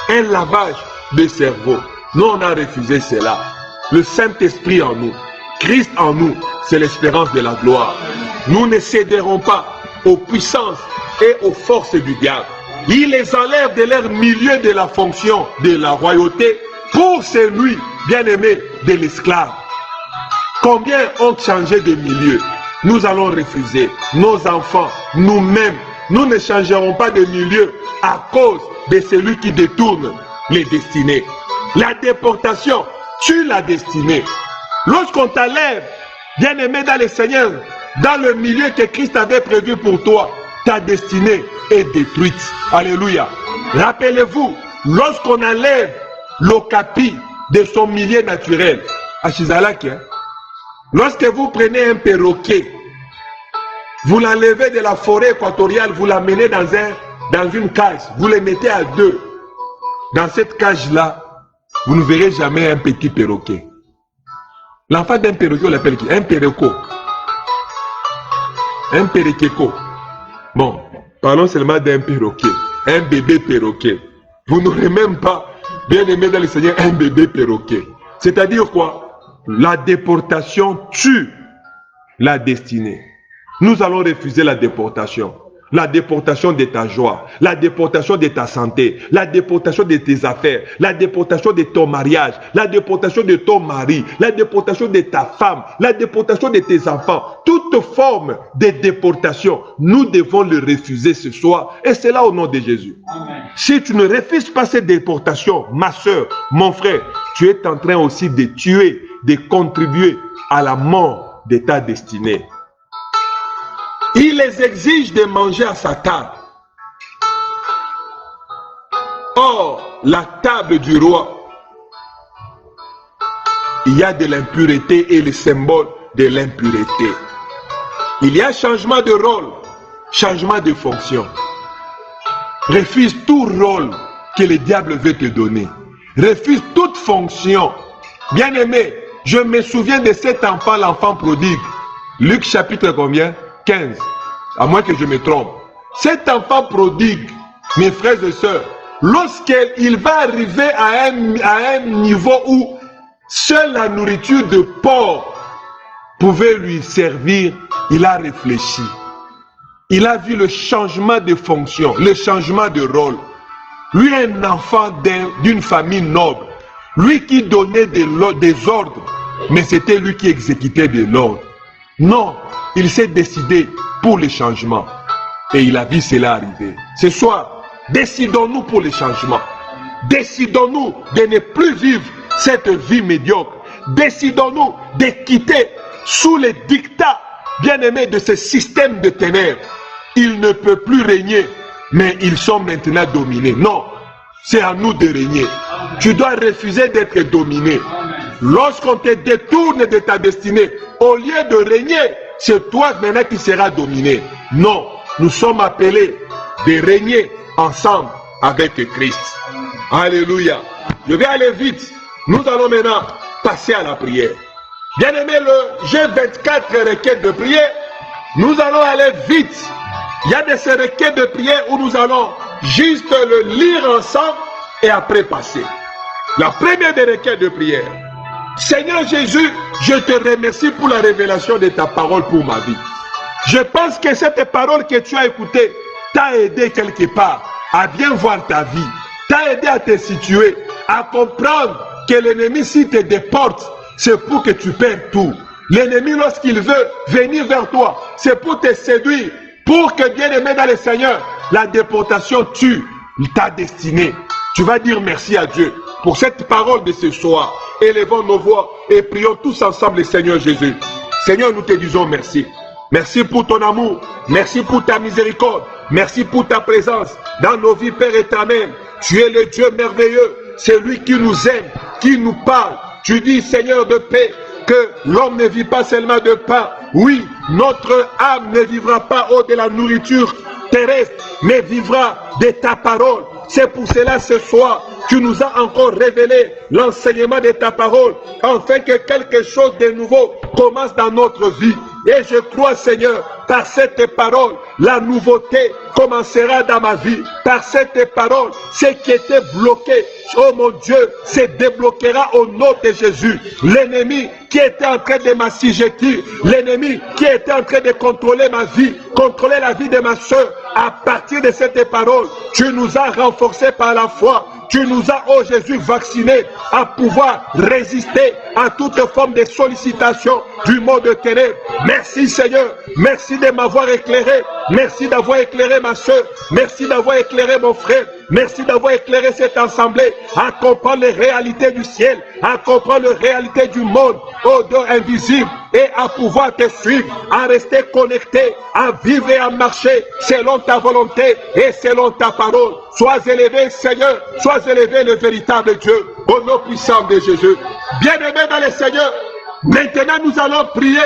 un lavage de cerveau. Nous, on a refusé cela. Le Saint-Esprit en nous, Christ en nous, c'est l'espérance de la gloire. Nous ne céderons pas aux puissances et aux forces du diable. Il les enlève de leur milieu de la fonction de la royauté pour celui, bien-aimé, de l'esclave. Combien ont changé de milieu? Nous allons refuser. Nos enfants, nous-mêmes, nous ne changerons pas de milieu à cause de celui qui détourne les destinées. La déportation tue la destinée. Lorsqu'on t'enlève, bien-aimé dans le Seigneur, dans le milieu que Christ avait prévu pour toi, ta destinée est détruite. Alléluia. Rappelez-vous, lorsqu'on enlève l'okapi de son milieu naturel, à Chizalak, lorsque vous prenez un perroquet, vous l'enlevez de la forêt équatoriale, vous l'amenez dans une cage, vous le mettez à deux. Dans cette cage-là, vous ne verrez jamais un petit perroquet. L'enfant d'un perroquet, on l'appelle qui? Un perroquet. Un perroquet. Bon, parlons seulement d'un perroquet. Un bébé perroquet. Vous n'aurez même pas, bien aimé dans le Seigneur, un bébé perroquet. C'est-à-dire quoi? La déportation tue la destinée. Nous allons refuser la déportation. La déportation de ta joie, la déportation de ta santé, la déportation de tes affaires, la déportation de ton mariage, la déportation de ton mari, la déportation de ta femme, la déportation de tes enfants. Toute forme de déportation, nous devons le refuser ce soir. Et c'est là au nom de Jésus. Amen. Si tu ne refuses pas cette déportation, ma soeur, mon frère, tu es en train aussi de tuer, de contribuer à la mort de ta destinée. Il les exige de manger à sa table. Or, la table du roi, il y a de l'impureté et le symbole de l'impureté. Il y a changement de rôle, changement de fonction. Refuse tout rôle que le diable veut te donner. Refuse toute fonction. Bien-aimé, je me souviens de cet enfant, l'enfant prodigue. Luc chapitre combien? 15, à moins que je me trompe. Cet enfant prodigue, mes frères et sœurs, lorsqu'il va arriver à un niveau où seule la nourriture de porc pouvait lui servir, il a réfléchi. Il a vu le changement de fonction, le changement de rôle. Lui, un enfant d'une famille noble, lui qui donnait des ordres, mais c'était lui qui exécutait de l'ordre. Non, il s'est décidé pour le changement. Et il a vu cela arriver. Ce soir, décidons-nous pour le changement. Décidons-nous de ne plus vivre cette vie médiocre. Décidons-nous de quitter sous les dictats bien-aimés, de ce système de ténèbres. Il ne peut plus régner, mais ils sont maintenant dominés. Non, c'est à nous de régner. Tu dois refuser d'être dominé. Lorsqu'on te détourne de ta destinée, au lieu de régner, c'est toi maintenant qui seras dominé. Non, nous sommes appelés de régner ensemble avec Christ. Alléluia. Je vais aller vite. Nous allons maintenant passer à la prière. Bien aimé, le G24 requêtes de prière, nous allons aller vite. Il y a de ces requêtes de prière où nous allons juste le lire ensemble et après passer. La première des requêtes de prière. Seigneur Jésus, je te remercie pour la révélation de ta parole pour ma vie. Je pense que cette parole que tu as écoutée t'a aidé quelque part à bien voir ta vie, t'a aidé à te situer, à comprendre que l'ennemi, s'il te déporte, c'est pour que tu perdes tout. L'ennemi, lorsqu'il veut venir vers toi, c'est pour te séduire, pour que, bien aimé dans le Seigneur, la déportation tue ta destinée. Tu vas dire merci à Dieu pour cette parole de ce soir. Élevons nos voix et prions tous ensemble le Seigneur Jésus. Seigneur, nous te disons merci. Merci pour ton amour, merci pour ta miséricorde, merci pour ta présence dans nos vies, Père éternel. Tu es le Dieu merveilleux, c'est lui qui nous aime, qui nous parle. Tu dis, Seigneur de paix, que l'homme ne vit pas seulement de pain. Oui, notre âme ne vivra pas de la nourriture terrestre, mais vivra de ta parole. C'est pour cela ce soir, tu nous as encore révélé l'enseignement de ta parole, afin que quelque chose de nouveau commence dans notre vie. Et je crois, Seigneur, par cette parole, la nouveauté commencera dans ma vie. Par cette parole, ce qui était bloqué, oh mon Dieu, se débloquera au nom de Jésus. L'ennemi qui était en train de m'assujettir, l'ennemi qui était en train de contrôler ma vie, contrôler la vie de ma soeur, à partir de cette parole, tu nous as renforcés par la foi. Tu nous as, oh Jésus, vaccinés à pouvoir résister à toute forme de sollicitation du monde de ténèbres. Merci Seigneur, merci de m'avoir éclairé, merci d'avoir éclairé ma soeur, merci d'avoir éclairé mon frère, merci d'avoir éclairé cette assemblée à comprendre les réalités du ciel, à comprendre les réalités du monde, oh Dieu invisible, et à pouvoir te suivre, à rester connecté, à vivre et à marcher selon ta volonté et selon ta parole. Sois élevé Seigneur, sois élevé le véritable Dieu, au nom puissant de Jésus. Bien-aimé dans le Seigneur, maintenant nous allons prier,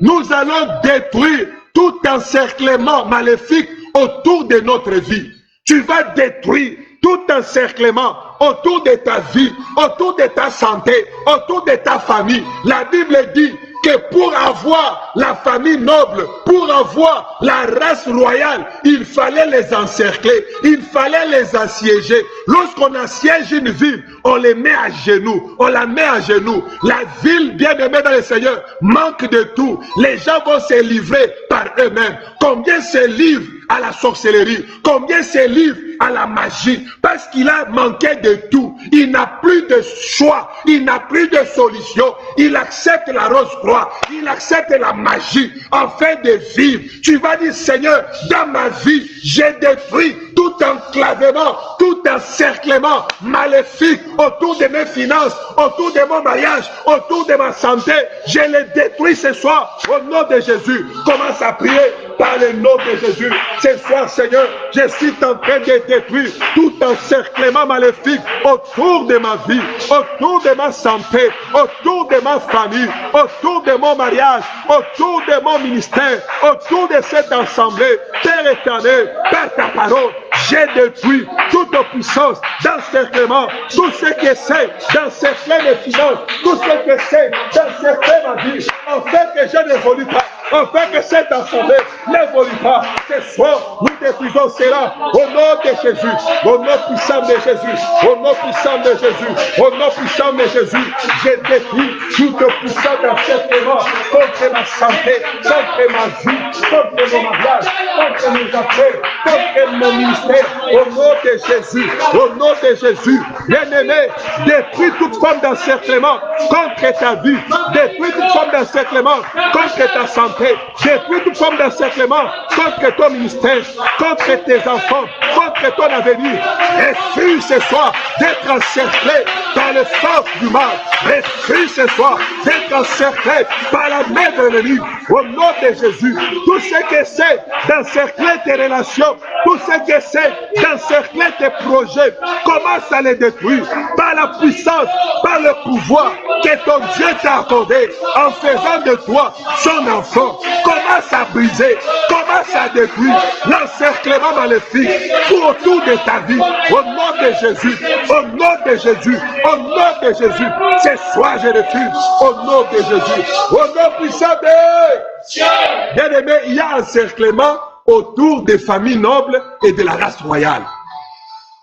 nous allons détruire tout encerclement maléfique autour de notre vie. Tu vas détruire tout encerclement autour de ta vie, autour de ta santé, autour de ta famille. La Bible dit que pour avoir la famille noble, pour avoir la race royale, il fallait les encercler, il fallait les assiéger. Lorsqu'on assiège une ville, on les met à genoux, on la met à genoux. La ville, bien aimée dans le Seigneur, manque de tout. Les gens vont se livrer par eux-mêmes. Combien se livrent à la sorcellerie? Combien se livrent à la magie? Parce qu'il a manqué de tout. Il n'a plus de choix, il n'a plus de solution. Il accepte la rose-croix, il accepte la magie afin de vivre. Tu vas dire, Seigneur, dans ma vie, j'ai détruit tout enclavement, tout encerclement maléfique autour de mes finances, autour de mon mariage, autour de ma santé. Je les détruis ce soir au nom de Jésus. Commence à prier par le nom de Jésus. Ce soir, Seigneur, je suis en train de détruire tout encerclement maléfique autour de ma vie, autour de ma santé, autour de ma famille, autour de mon mariage, autour de mon ministère, autour de cette assemblée. Père éternel, par ta parole, j'ai détruit toute puissance d'encerclement, tout ce qui essaie d'encercler mes finances, tout ce qui essaie d'encercler ma vie, afin que je n'évolue pas, afin que cette assemblée n'évolue pas. Ce soir, nous détruisons cela au nom de Jésus, au nom puissant de Jésus, au nom puissant de Jésus, au nom puissant de Jésus. J'ai détruit toute puissance d'encerclement contre ma santé, contre ma vie, contre mon mariage, contre mes affaires, contre mon ministère. Au nom de Jésus, au nom de Jésus, bien-aimé, détruis toute forme d'encerclement contre ta vie, détruis toute forme d'encerclement contre ta santé, détruis toute forme d'encerclement contre ton ministère, contre tes enfants, contre contre ton avenir. Refuse ce soir d'être encerclé par les forces du mal. Refuse ce soir d'être encerclé par la main de l'ennemi. Au nom de Jésus, tout ce qui essaie d'encercler tes relations, tout ce qui essaie d'encercler tes projets, commence à les détruire par la puissance, par le pouvoir que ton Dieu t'a accordé en faisant de toi son enfant. Commence à briser, commence à détruire l'encerclement maléfique tout autour de ta vie. Au nom de Jésus, au nom de Jésus, au nom de Jésus. Ce soir, je refuse. Au nom de Jésus, au nom puissant de bien-aimé, il y a un encerclement autour des familles nobles et de la race royale.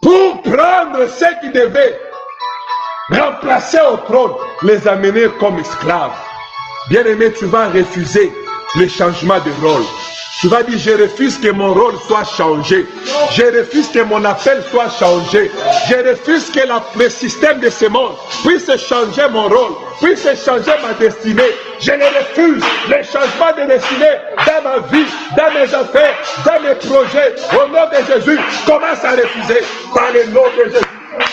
Pour prendre ceux qui devaient remplacer au trône, les amener comme esclaves. Bien-aimé, tu vas refuser le changement de rôle. Tu vas dire, je refuse que mon rôle soit changé. Je refuse que mon appel soit changé. Je refuse que le système de ce monde puisse changer mon rôle, puisse changer ma destinée. Je le refuse, le changement de destinée dans ma vie, dans mes affaires, dans mes projets. Au nom de Jésus, commence à refuser par le nom de Jésus.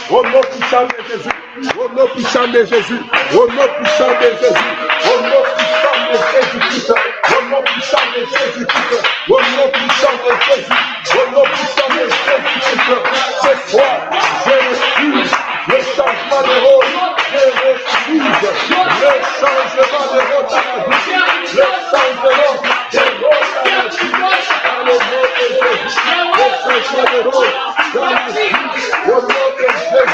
Au nom puissant de Jésus. Au nom puissant de Jésus. Au nom puissant de Jésus. Au nom puissant de Jésus-Christ. Au nom puissant de Jésus-Christ. Au nom puissant de Jésus. Au nom puissant de Jésus-Christ. Ce soir, je refuse le changement de rôle. Je refuse le changement de rôle dans la vie. Le changement de rôle dans la vie. Dans le nom de Jésus. Le changement de rôle dans la vie. Au nom de Jésus.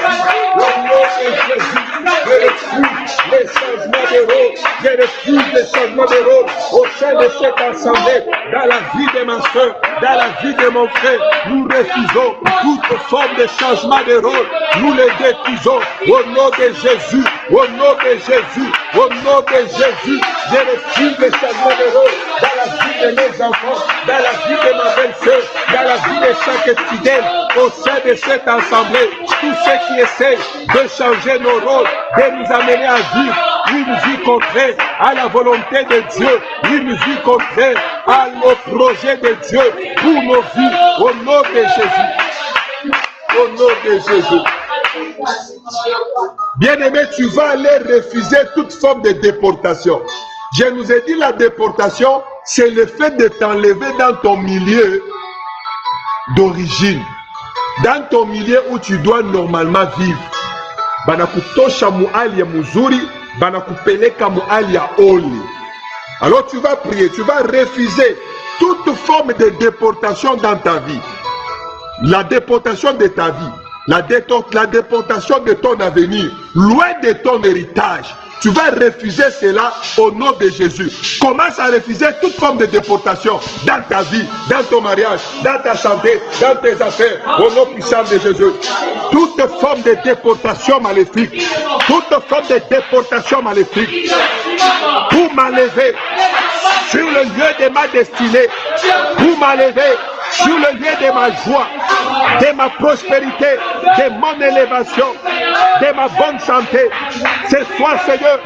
Au nom de Jésus. Je refuse les changements de rôle. Je refuse les changements de rôle au sein de cette assemblée, dans la vie de ma soeur, dans la vie de mon frère. Nous refusons toute forme de changement de rôle. Nous les détruisons au nom de Jésus, au nom de Jésus, au nom de Jésus. Je refuse les changements de rôle dans la vie de mes enfants, dans la vie de ma belle-sœur, dans la vie de chaque fidèle au sein de cette assemblée. Tous ceux qui essaient de changer nos rôles, de nous amener à vivre une vie contraire à la volonté de Dieu, une vie contraire à nos projets de Dieu pour nos vies, au nom de Jésus. Au nom de Jésus. Bien-aimé, tu vas aller refuser toute forme de déportation. Je nous ai dit, la déportation, c'est le fait de t'enlever dans ton milieu d'origine, dans ton milieu où tu dois normalement vivre. Banakutosha muali ya muzuri, banakupeleka muali ya oli. Alors tu vas prier, tu vas refuser toute forme de déportation dans ta vie. La déportation de ta vie, la déportation de ton avenir, loin de ton héritage. Tu vas refuser cela au nom de Jésus. Commence à refuser toute forme de déportation dans ta vie, dans ton mariage, dans ta santé, dans tes affaires, au nom puissant de Jésus. Toute forme de déportation maléfique, toute forme de déportation maléfique, pour m'enlever sur le lieu de ma destinée, pour m'enlever sur le lieu de ma joie, de ma prospérité, de mon élévation, de ma bonne santé. Ce soir, Seigneur,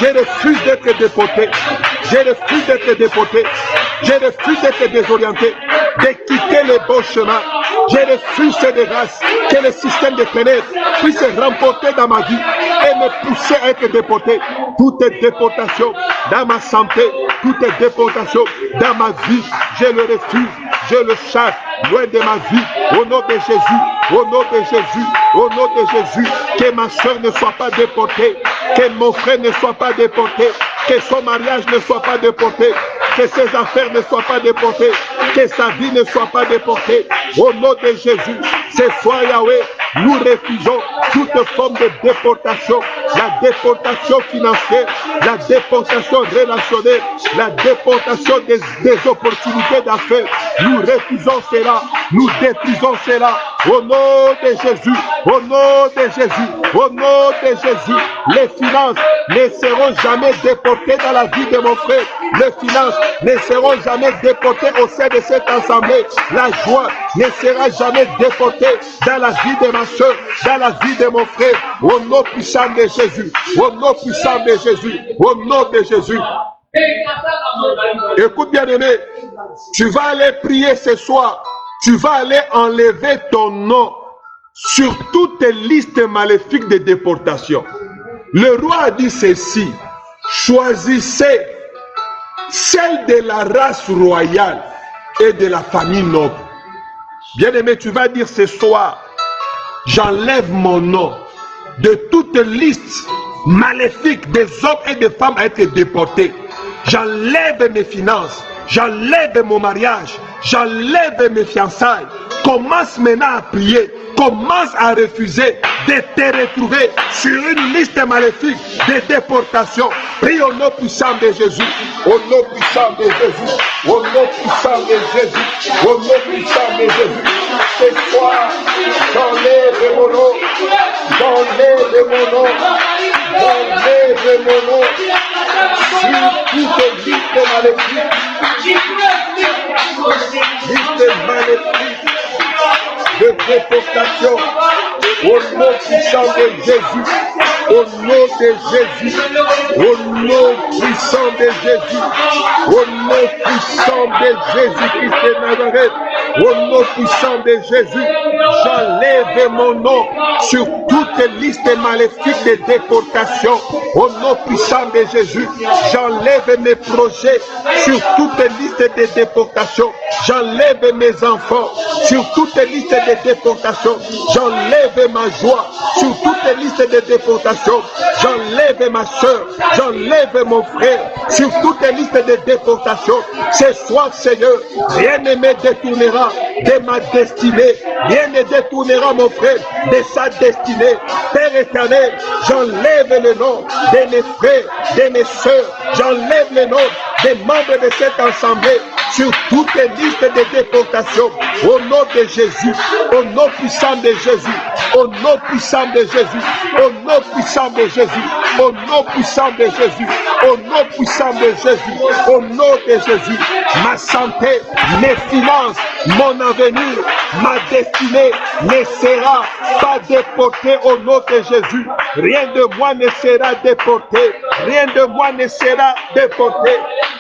je refuse d'être déporté. Je refuse d'être déporté. Je refuse d'être désorienté, de quitter le bon chemin. Je refuse de grâce que le système de ténèbres puisse remporter dans ma vie et me pousser à être déporté. Toute déportation dans ma santé, toute déportation dans ma vie, je le refuse. Je le chasse loin de ma vie, au nom de Jésus, au nom de Jésus, au nom de Jésus. Que ma soeur ne soit pas déportée, que mon frère ne soit pas déporté, que son mariage ne soit pas déporté, que ses affaires ne soient pas déportées, que sa vie ne soit pas déportée. Au nom de Jésus, ce soir, Yahweh, nous refusons toute forme de déportation, la déportation financière, la déportation relationnelle, la déportation des opportunités d'affaires. Nous refusons cela, nous détruisons cela. Au nom de Jésus, au nom de Jésus, au nom de Jésus, les finances ne seront jamais déportées dans la vie de mon frère. Les finances ne seront jamais déportées au sein de cette assemblée. La joie ne sera jamais déportée dans la vie de ma soeur, dans la vie de mon frère. Au nom puissant de Jésus, au nom puissant de Jésus, au nom de Jésus. Écoute bien aimé, tu vas aller prier ce soir. tu vas aller enlever ton nom sur toutes les listes maléfiques de déportation. Le roi a dit ceci, choisissez celle de la race royale et de la famille noble. Bien-aimé, tu vas dire ce soir, j'enlève mon nom de toute liste maléfique des hommes et des femmes à être déportés. J'enlève mes finances, j'enlève mon mariage, j'enlève mes fiançailles. Commence maintenant à prier, commence à refuser de te retrouver sur une liste maléfique de déportation. Prie au nom puissant de Jésus, au nom puissant de Jésus, au nom puissant de Jésus, au nom puissant de Jésus. Ce soir, j'enlève mon nom, j'enlève mon nom, j'enlève mon nom sur toute liste maléfique, liste maléfique de déportation, au nom puissant de Jésus, au nom de Jésus, au nom puissant de Jésus, au nom puissant de Jésus-Christ de Nazareth, au nom puissant de Jésus, j'enlève mon nom sur toute liste maléfique de déportation, au nom puissant de Jésus, j'enlève mes projets sur toute liste de déportation, j'enlève mes enfants sur toute liste de déportation, j'enlève ma joie sur toute liste de déportation, j'enlève ma soeur, j'enlève mon frère sur toute liste de déportation. Ce soir, Seigneur, rien ne me détournera de ma destinée, rien ne détournera mon frère de sa destinée. Père éternel, j'enlève le nom de mes frères, de mes soeurs, j'enlève le nom des membres de cette assemblée sur toutes les listes de déportation, au nom de Jésus, au nom puissant de Jésus, au nom puissant de Jésus, au nom puissant de Jésus, au nom puissant de Jésus, au nom puissant de Jésus, au nom de Jésus. Ma santé, mes finances, mon avenir, ma destinée ne sera pas déportée au nom de Jésus. Rien de moi ne sera déporté, rien de moi ne sera déporté.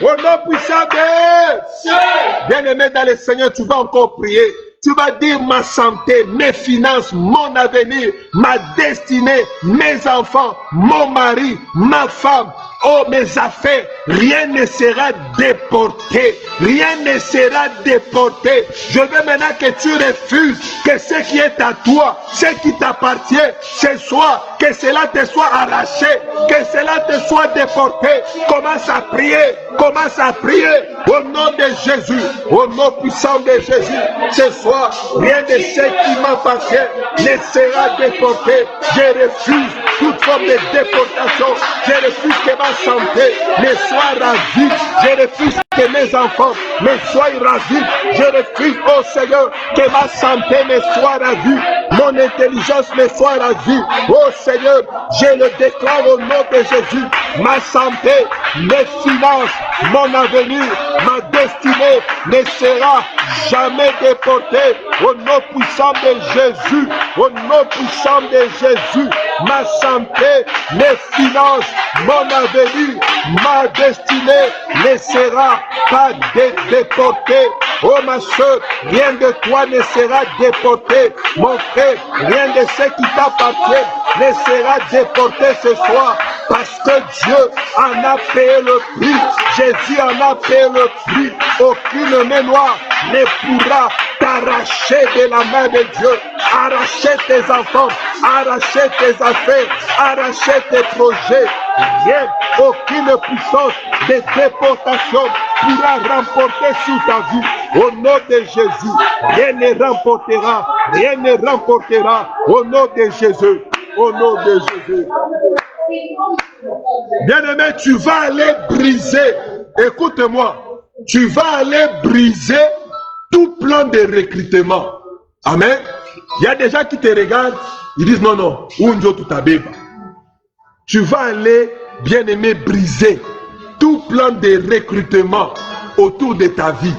Au nom puissant de bien-aimé dans le Seigneur, tu vas encore prier. Tu vas dire ma santé, mes finances, mon avenir, ma destinée, mes enfants, mon mari, ma femme, oh mes affaires, rien ne sera déporté, rien ne sera déporté. Je veux maintenant que tu refuses que ce qui est à toi, ce qui t'appartient, ce soir, que cela te soit arraché, que cela te soit déporté. Commence à prier, commence à prier au nom de Jésus, au nom puissant de Jésus. Ce soir, rien de ce qui m'appartient ne sera déporté. Je refuse toute forme de déportation. Je refuse que ma santé ne soit ravie. Je refuse que mes enfants me soient ravis. Je refuse, oh Seigneur, que ma santé me soit ravie. Mon intelligence me soit ravie. Oh Seigneur, je le déclare au nom de Jésus. Ma santé, mes finances, mon avenir, ma destinée ne sera jamais déportée. Au nom puissant de Jésus, au nom puissant de Jésus, ma santé, mes finances, mon avenir, ma destinée ne sera pas déportée. Oh ma soeur, rien de toi ne sera déporté. Mon frère, rien de ce qui t'appartient ne sera déporté ce soir. Parce que Dieu en a payé le prix. Jésus en a payé le prix. Aucune main noire ne pourra t'arracher de la main de Dieu. Arracher tes enfants, arracher tes affaires, arracher tes projets. Rien, aucune puissance de déportation pourra remporter sur ta vie. Au nom de Jésus, rien ne remportera, rien ne remportera. Au nom de Jésus, au nom de Jésus. Bien-aimé, tu vas aller briser, écoute-moi, tu vas aller briser tout plan de recrutement. Amen. Il y a des gens qui te regardent, ils disent non, non, unjo tout abeba. Tu vas aller, bien-aimé, briser tout plan de recrutement autour de ta vie.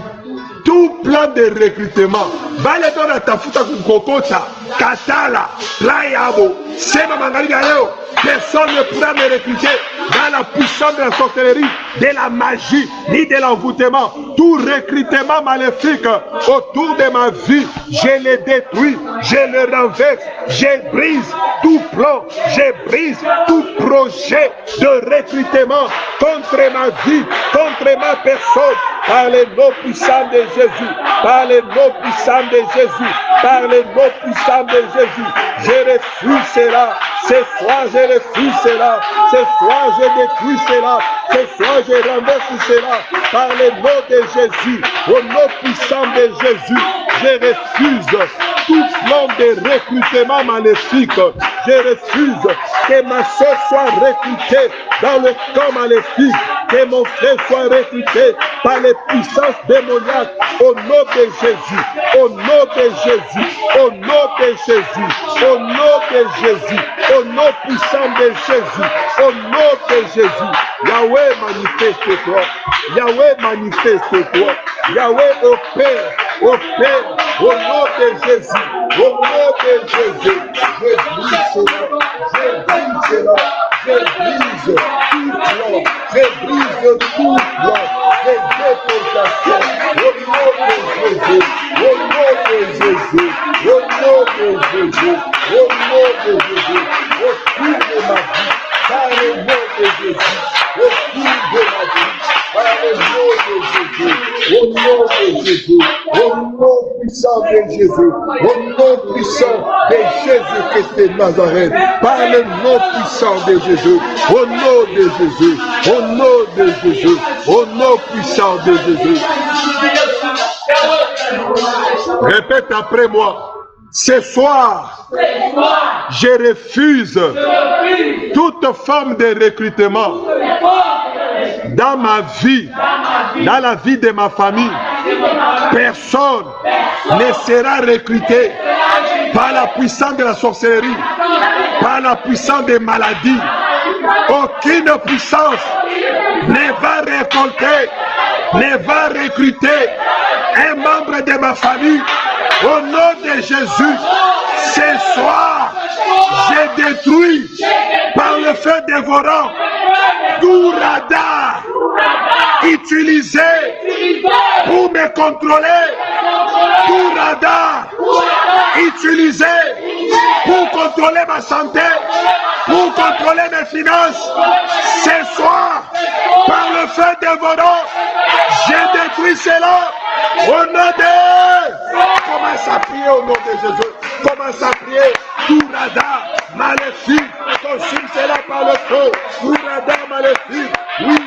Tout plan de recrutement. Va aller dans ta fouta kukokota. Katala, Playabo, Sema Mangalio. Personne ne pourra me recruter dans la puissance de la sorcellerie, de la magie, ni de l'envoûtement. Tout recrutement maléfique autour de ma vie, je le détruis, je le renverse, je brise tout plan, je brise tout projet de recrutement contre ma vie, contre ma personne, par le nom puissant de Jésus, par le nom puissant de Jésus, par le nom puissant de Jésus. Je refuse cela, ce soir je refuse cela, ce soir je détruis cela, ce soir je renverse cela, par le nom de Jésus, au nom puissant de Jésus. Je refuse tout plan de recrutement maléfique. Je refuse que ma soeur soit recrutée dans le camp maléfique, que mon frère soit recruté par les puissances démoniaques. Au nom de Jésus, au nom de Jésus, au nom de Jésus, au nom de Jésus, au nom puissant de Jésus, au nom de Jésus. Yahweh, manifeste-toi. Yahweh, manifeste-toi. Yahweh, opère, opère, au nom de Jésus, au nom de Jésus. Je brise cela, je brise cela, je brise tout plan, je brise tout plan, je déportation, au nom de Jésus, au nom de Jésus, au nom de Jésus, au nom de Jésus, autour de ma vie, par le nom de Jésus, autour de ma vie, par le nom de Jésus, au nom de Jésus, au nom puissant de Jésus, au nom puissant de Jésus-Christ de Nazareth, par le nom puissant de Jésus, au nom de Jésus, au nom de Jésus, au nom puissant de Jésus. Répète après moi. Ce soir, je refuse toute forme de recrutement dans ma vie, dans la vie de ma famille. Personne ne sera recruté par la puissance de la sorcellerie, par la puissance des maladies. Aucune puissance ne va récolter, ne va recruter un membre de ma famille. Au nom de Jésus, ce soir, je détruis par le feu dévorant tout radar utilisé pour me contrôler, tout radar utilisé pour contrôler ma santé, pour contrôler mes finances. Ce soir, par le feu dévorant, je détruis cela au nom de... Commence à prier au nom de Jésus. Commence à prier. Tout radar maléfique, consume cela par le feu. Tout radar maléfique, oui,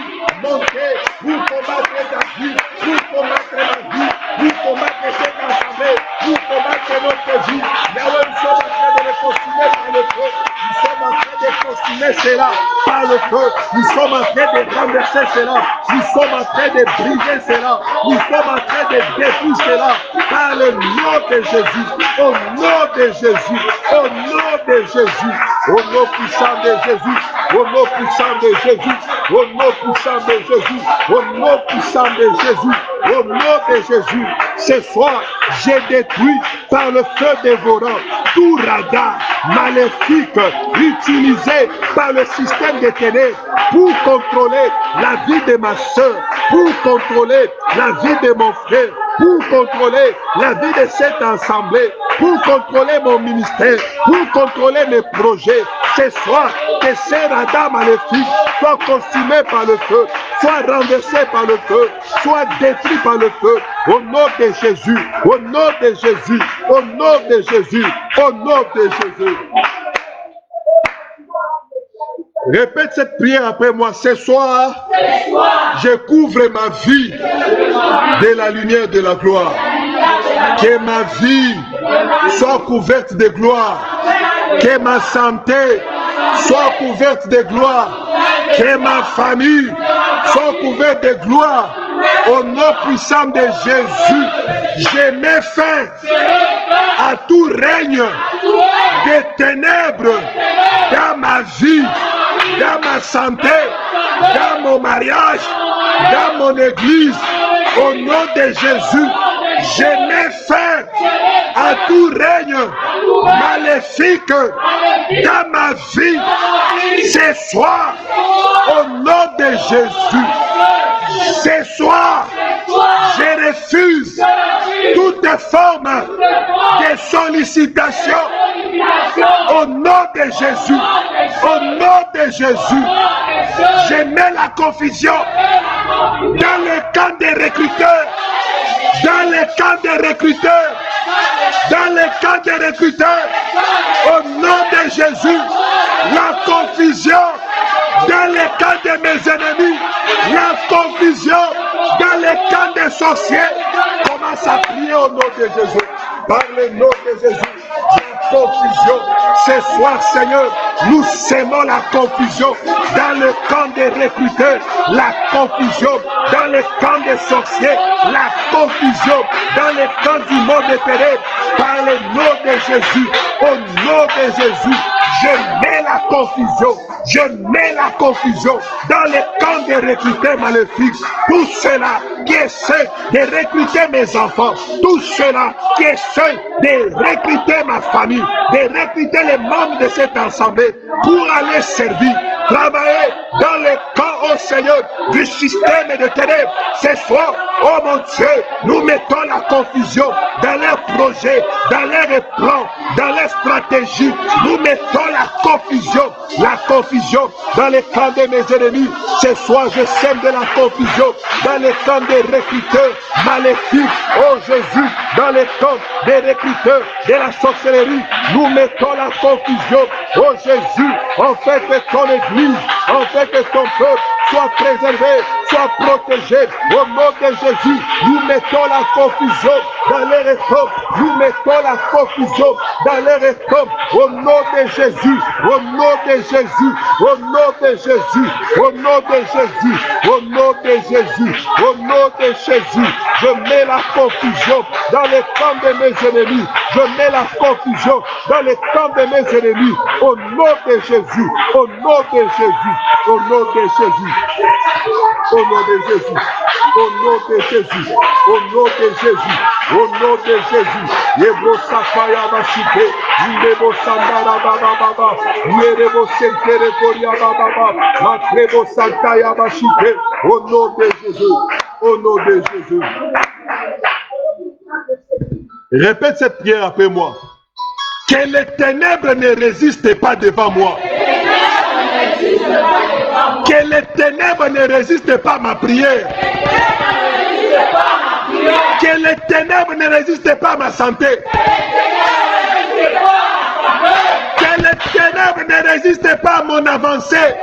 montez, vous combattrez ta vie, vous combattrez ma vie, vous combattrez cette assemblée, vous combattrez notre vie. Yahweh, nous sommes en train de les consumer par le feu. Nous sommes en train de consumer cela par le feu. Nous sommes en train de renverser cela. Nous sommes en train de briser cela. Nous sommes en train de détruire cela par le nom de Jésus. Au nom de Jésus. Au nom de Jésus. Au nom puissant de Jésus. Au nom puissant de Jésus. Au nom puissant de Jésus. Au nom puissant de Jésus. Au nom de Jésus. Ce soir, j'ai détruit par le feu dévorant tout radar maléfique utilisé par le système des ténèbres pour contrôler la vie de ma soeur, pour contrôler la vie de mon frère, pour contrôler la vie de cette assemblée, pour contrôler mon ministère, pour contrôler mes projets. Ce soir, que ces radars maléfiques soient consumés par le feu, soient renversés par le feu, soient détruits par le feu. Au nom de Jésus, au nom de Jésus, au nom de Jésus, au nom de Jésus. Répète cette prière après moi. Ce soir, je couvre ma vie de la lumière de la gloire. Que ma vie soit couverte de gloire. Que ma santé soit couverte de gloire. Que ma famille soit couverte de gloire. Au nom puissant de Jésus, je mets fin à tout règne des ténèbres dans ma vie, dans ma santé, dans mon mariage, dans mon église. Au nom de Jésus, Je mets fin à tout règne maléfique dans ma vie. Ce soir, au nom de Jésus, ce soir, je refuse toute forme de sollicitation au nom de Jésus. Au nom de Jésus, je mets la confusion dans le camp des recruteurs. Dans le camp des recruteurs. Dans le camp des recruteurs. Au nom de Jésus, la confusion dans le camp de mes ennemis. La confusion dans le camp des sorciers. Commence à prier au nom de Jésus. Par le nom de Jésus. La confusion. Ce soir, Seigneur, nous sémons la confusion dans le camp des recruteurs, la confusion dans le camp des sorciers, la confusion dans le camp du monde éthéré. Par le nom de Jésus, au nom de Jésus, je mets la confusion, je mets la confusion dans le camp des recruteurs maléfiques. Tout cela qui essaie de recruter mes enfants, tout cela qui essaie de recruter ma famille, de recruter les membres de cette assemblée pour aller servir, travailler dans le camp, au Seigneur, du système de ténèbres. Ce soir, oh mon Dieu, nous mettons la confusion dans leurs projets, dans leurs plans, dans leurs stratégies. Nous mettons la confusion dans le camp de mes ennemis. Ce soir, je sème de la confusion dans le camp des recruteurs maléfiques. Oh Jésus, dans le camp des recruteurs de la sorcellerie, nous mettons la confusion. Oh Jésus, en fait que ton église, en fait que ton peuple soit préservé, soit protégé. Au nom de Jésus, nous mettons la confusion dans les réformes. Nous mettons la confusion dans les réformes. Au nom de Jésus, au nom de Jésus, au nom de Jésus, au nom de Jésus, au nom de Jésus, au nom de Jésus, je mets la confusion dans les camps de mes ennemis. Je mets la confusion dans les camps de mes ennemis. Au nom de Jésus, au nom de Jésus, au nom de Jésus, au nom de Jésus, au nom de Jésus, au nom de Jésus, au nom de Jésus. Yebro Sakaya Bashite, Yebo Sandara Baba Baba, Yerebo Sentere Koria Baba Baba, Matrebo Santaya Bashite, au nom de Jésus, au nom de Jésus. Répète cette prière après moi. Que les ténèbres ne résistent pas devant moi. Que les ténèbres ne résistent pas à ma prière. Que les ténèbres ne résistent pas à ma santé. Que les ténèbres ne résistent pas à mon avancée.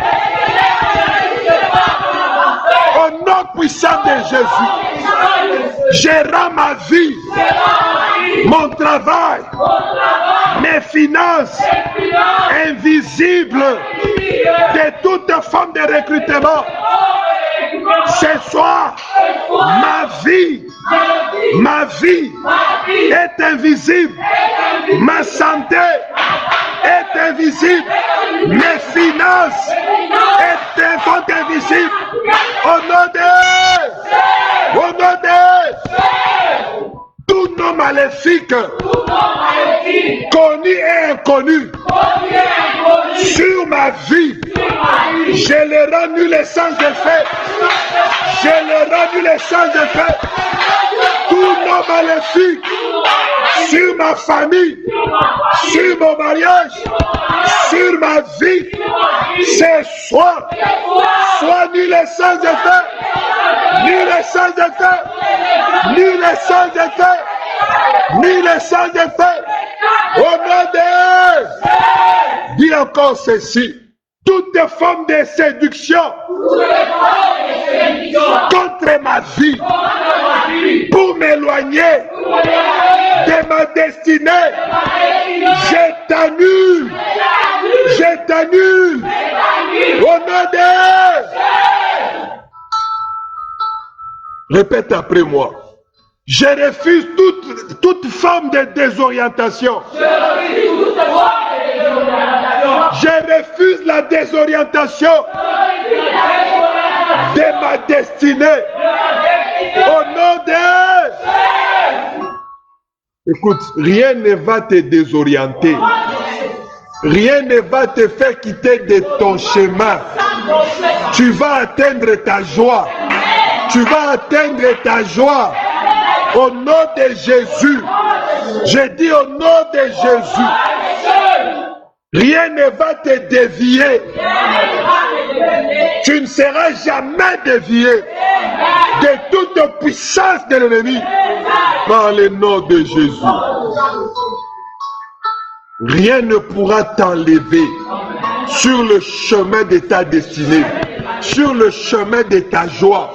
Au nom puissant de Jésus, je rends ma vie, mon travail, mes finances invisibles de toute forme de recrutement. Ce soir, ma vie est invisible. Ma santé est invisible. Mes finances sont invisibles. Au nom de tout nom maléfique, connu et inconnu, sur ma vie, je le rends nul et sans effet. Je le rends nul et sans effet. Tout nom maléfique sur ma famille, sur mon mariage, sur ma vie, ce soir, soit nul et sans effet, nul et sans effet, nul et sans effet, nul et sans effet. Au nom de... Dis encore ceci. Toute forme de séduction contre ma vie, pour m'éloigner de ma destinée, je t'annule, je t'annule, au nom de... Répète après moi. Je refuse toute forme de désorientation. Je refuse la désorientation de ma destinée. Au nom de... Écoute, rien ne va te désorienter. Rien ne va te faire quitter de ton chemin. Tu vas atteindre ta joie. Tu vas atteindre ta joie. Au nom de Jésus. Je dis au nom de Jésus. Rien ne va te dévier. Tu ne seras jamais dévié de toute puissance de l'ennemi. Par le nom de Jésus. Rien ne pourra t'enlever sur le chemin de ta destinée, sur le chemin de ta joie,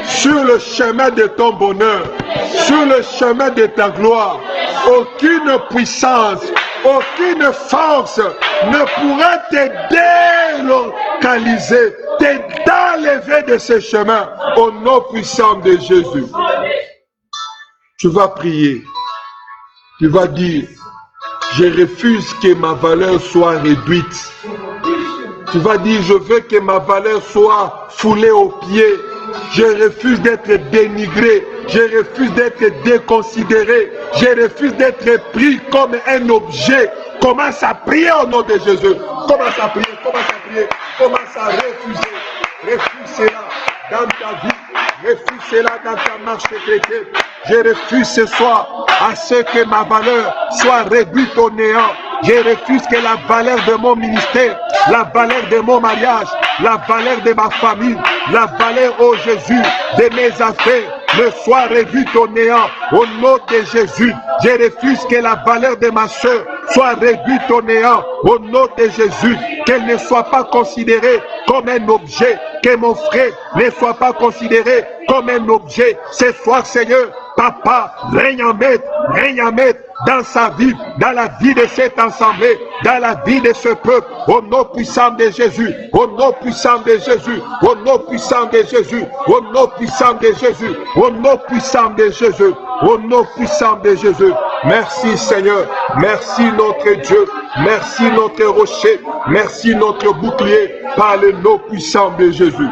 sur le chemin de ton bonheur, sur le chemin de ta gloire. Aucune puissance, aucune force ne pourra te délocaliser, t'enlever de ce chemin au nom puissant de Jésus. Tu vas prier, tu vas dire: je refuse que ma valeur soit réduite. Tu vas dire: je veux que ma valeur soit foulée aux pieds. Je refuse d'être dénigré. Je refuse d'être déconsidéré. Je refuse d'être pris comme un objet. Commence à prier au nom de Jésus. Commence à prier, commence à prier. Commence à refuser. Refuse cela dans ta vie. Refuse cela dans ta marche chrétienne. Je refuse ce soir à ce que ma valeur soit réduite au néant. Je refuse que la valeur de mon ministère, la valeur de mon mariage, la valeur de ma famille, la valeur, ô Jésus, de mes affaires ne soit réduite au néant. Au nom de Jésus, je refuse que la valeur de ma soeur soit réduite au néant. Au nom de Jésus, qu'elle ne soit pas considérée comme un objet, que mon frère ne soit pas considéré comme un objet. Ce soir, Seigneur, Papa, règne en maître dans sa vie, dans la vie de cette assemblée, dans la vie de ce peuple, au nom puissant de Jésus, au nom puissant de Jésus, au nom puissant de Jésus, au nom puissant de Jésus, au nom puissant de Jésus, au nom puissant de Jésus. Merci Seigneur, merci notre Dieu, merci notre rocher, merci notre bouclier, par le nom puissant de Jésus.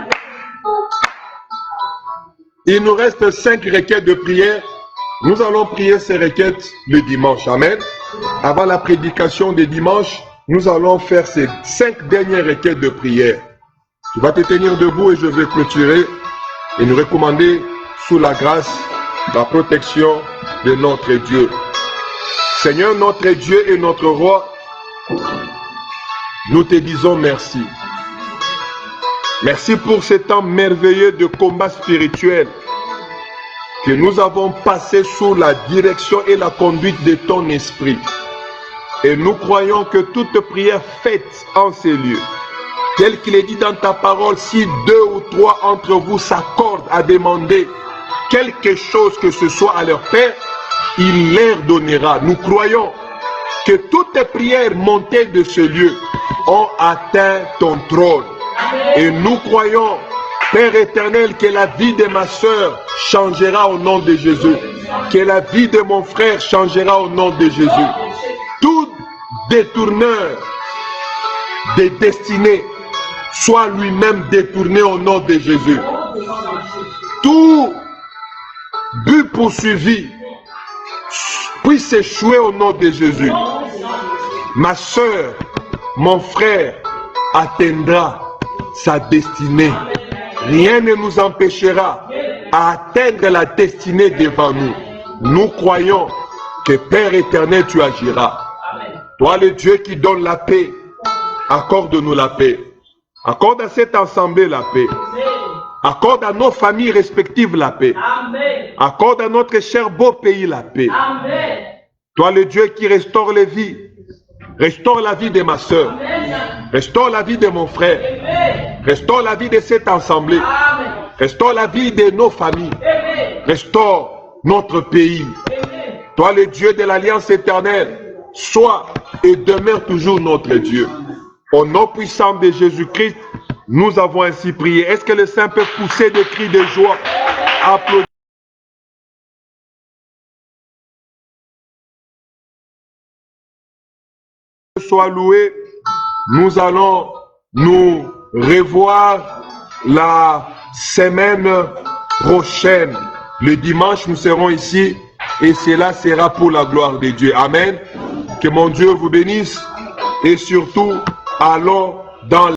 Il nous reste 5 requêtes de prière. Nous allons prier ces requêtes le dimanche. Amen. Avant la prédication de dimanche, nous allons faire ces 5 dernières requêtes de prière. Tu vas te tenir debout et je vais clôturer et nous recommander sous la grâce, la protection de notre Dieu. Seigneur, notre Dieu et notre Roi, nous te disons merci. Merci pour ce temps merveilleux de combat spirituel que nous avons passé sous la direction et la conduite de ton esprit. Et nous croyons que toute prière faite en ces lieux, tel qu'il est dit dans ta parole, si 2 ou 3 entre vous s'accordent à demander quelque chose que ce soit à leur Père, il leur donnera. Nous croyons que toutes les prières montées de ce lieu ont atteint ton trône. Et nous croyons, Père éternel, que la vie de ma soeur changera au nom de Jésus. Que la vie de mon frère changera au nom de Jésus. Tout détourneur des destinées soit lui-même détourné au nom de Jésus. Tout but poursuivi puisse échouer au nom de Jésus. Ma soeur, mon frère atteindra sa destinée. Rien ne nous empêchera à atteindre la destinée devant nous. Nous croyons que Père éternel, tu agiras. Toi, le Dieu qui donne la paix, accorde-nous la paix. Accorde à cette assemblée la paix. Accorde à nos familles respectives la paix. Accorde à notre cher beau pays la paix. Toi, le Dieu qui restaure les vies, restaure la vie de ma soeur. Restaure la vie de mon frère. Restaure la vie de cette assemblée. Restaure la vie de nos familles. Restaure notre pays. Toi, le Dieu de l'Alliance éternelle, sois et demeure toujours notre Dieu. Au nom puissant de Jésus-Christ, nous avons ainsi prié. Est-ce que les saints peuvent pousser des cris de joie? Applaudissements. Sois loué. Nous allons nous revoir la semaine prochaine. Le dimanche, nous serons ici et cela sera pour la gloire de Dieu. Amen. Que mon Dieu vous bénisse et surtout, allons dans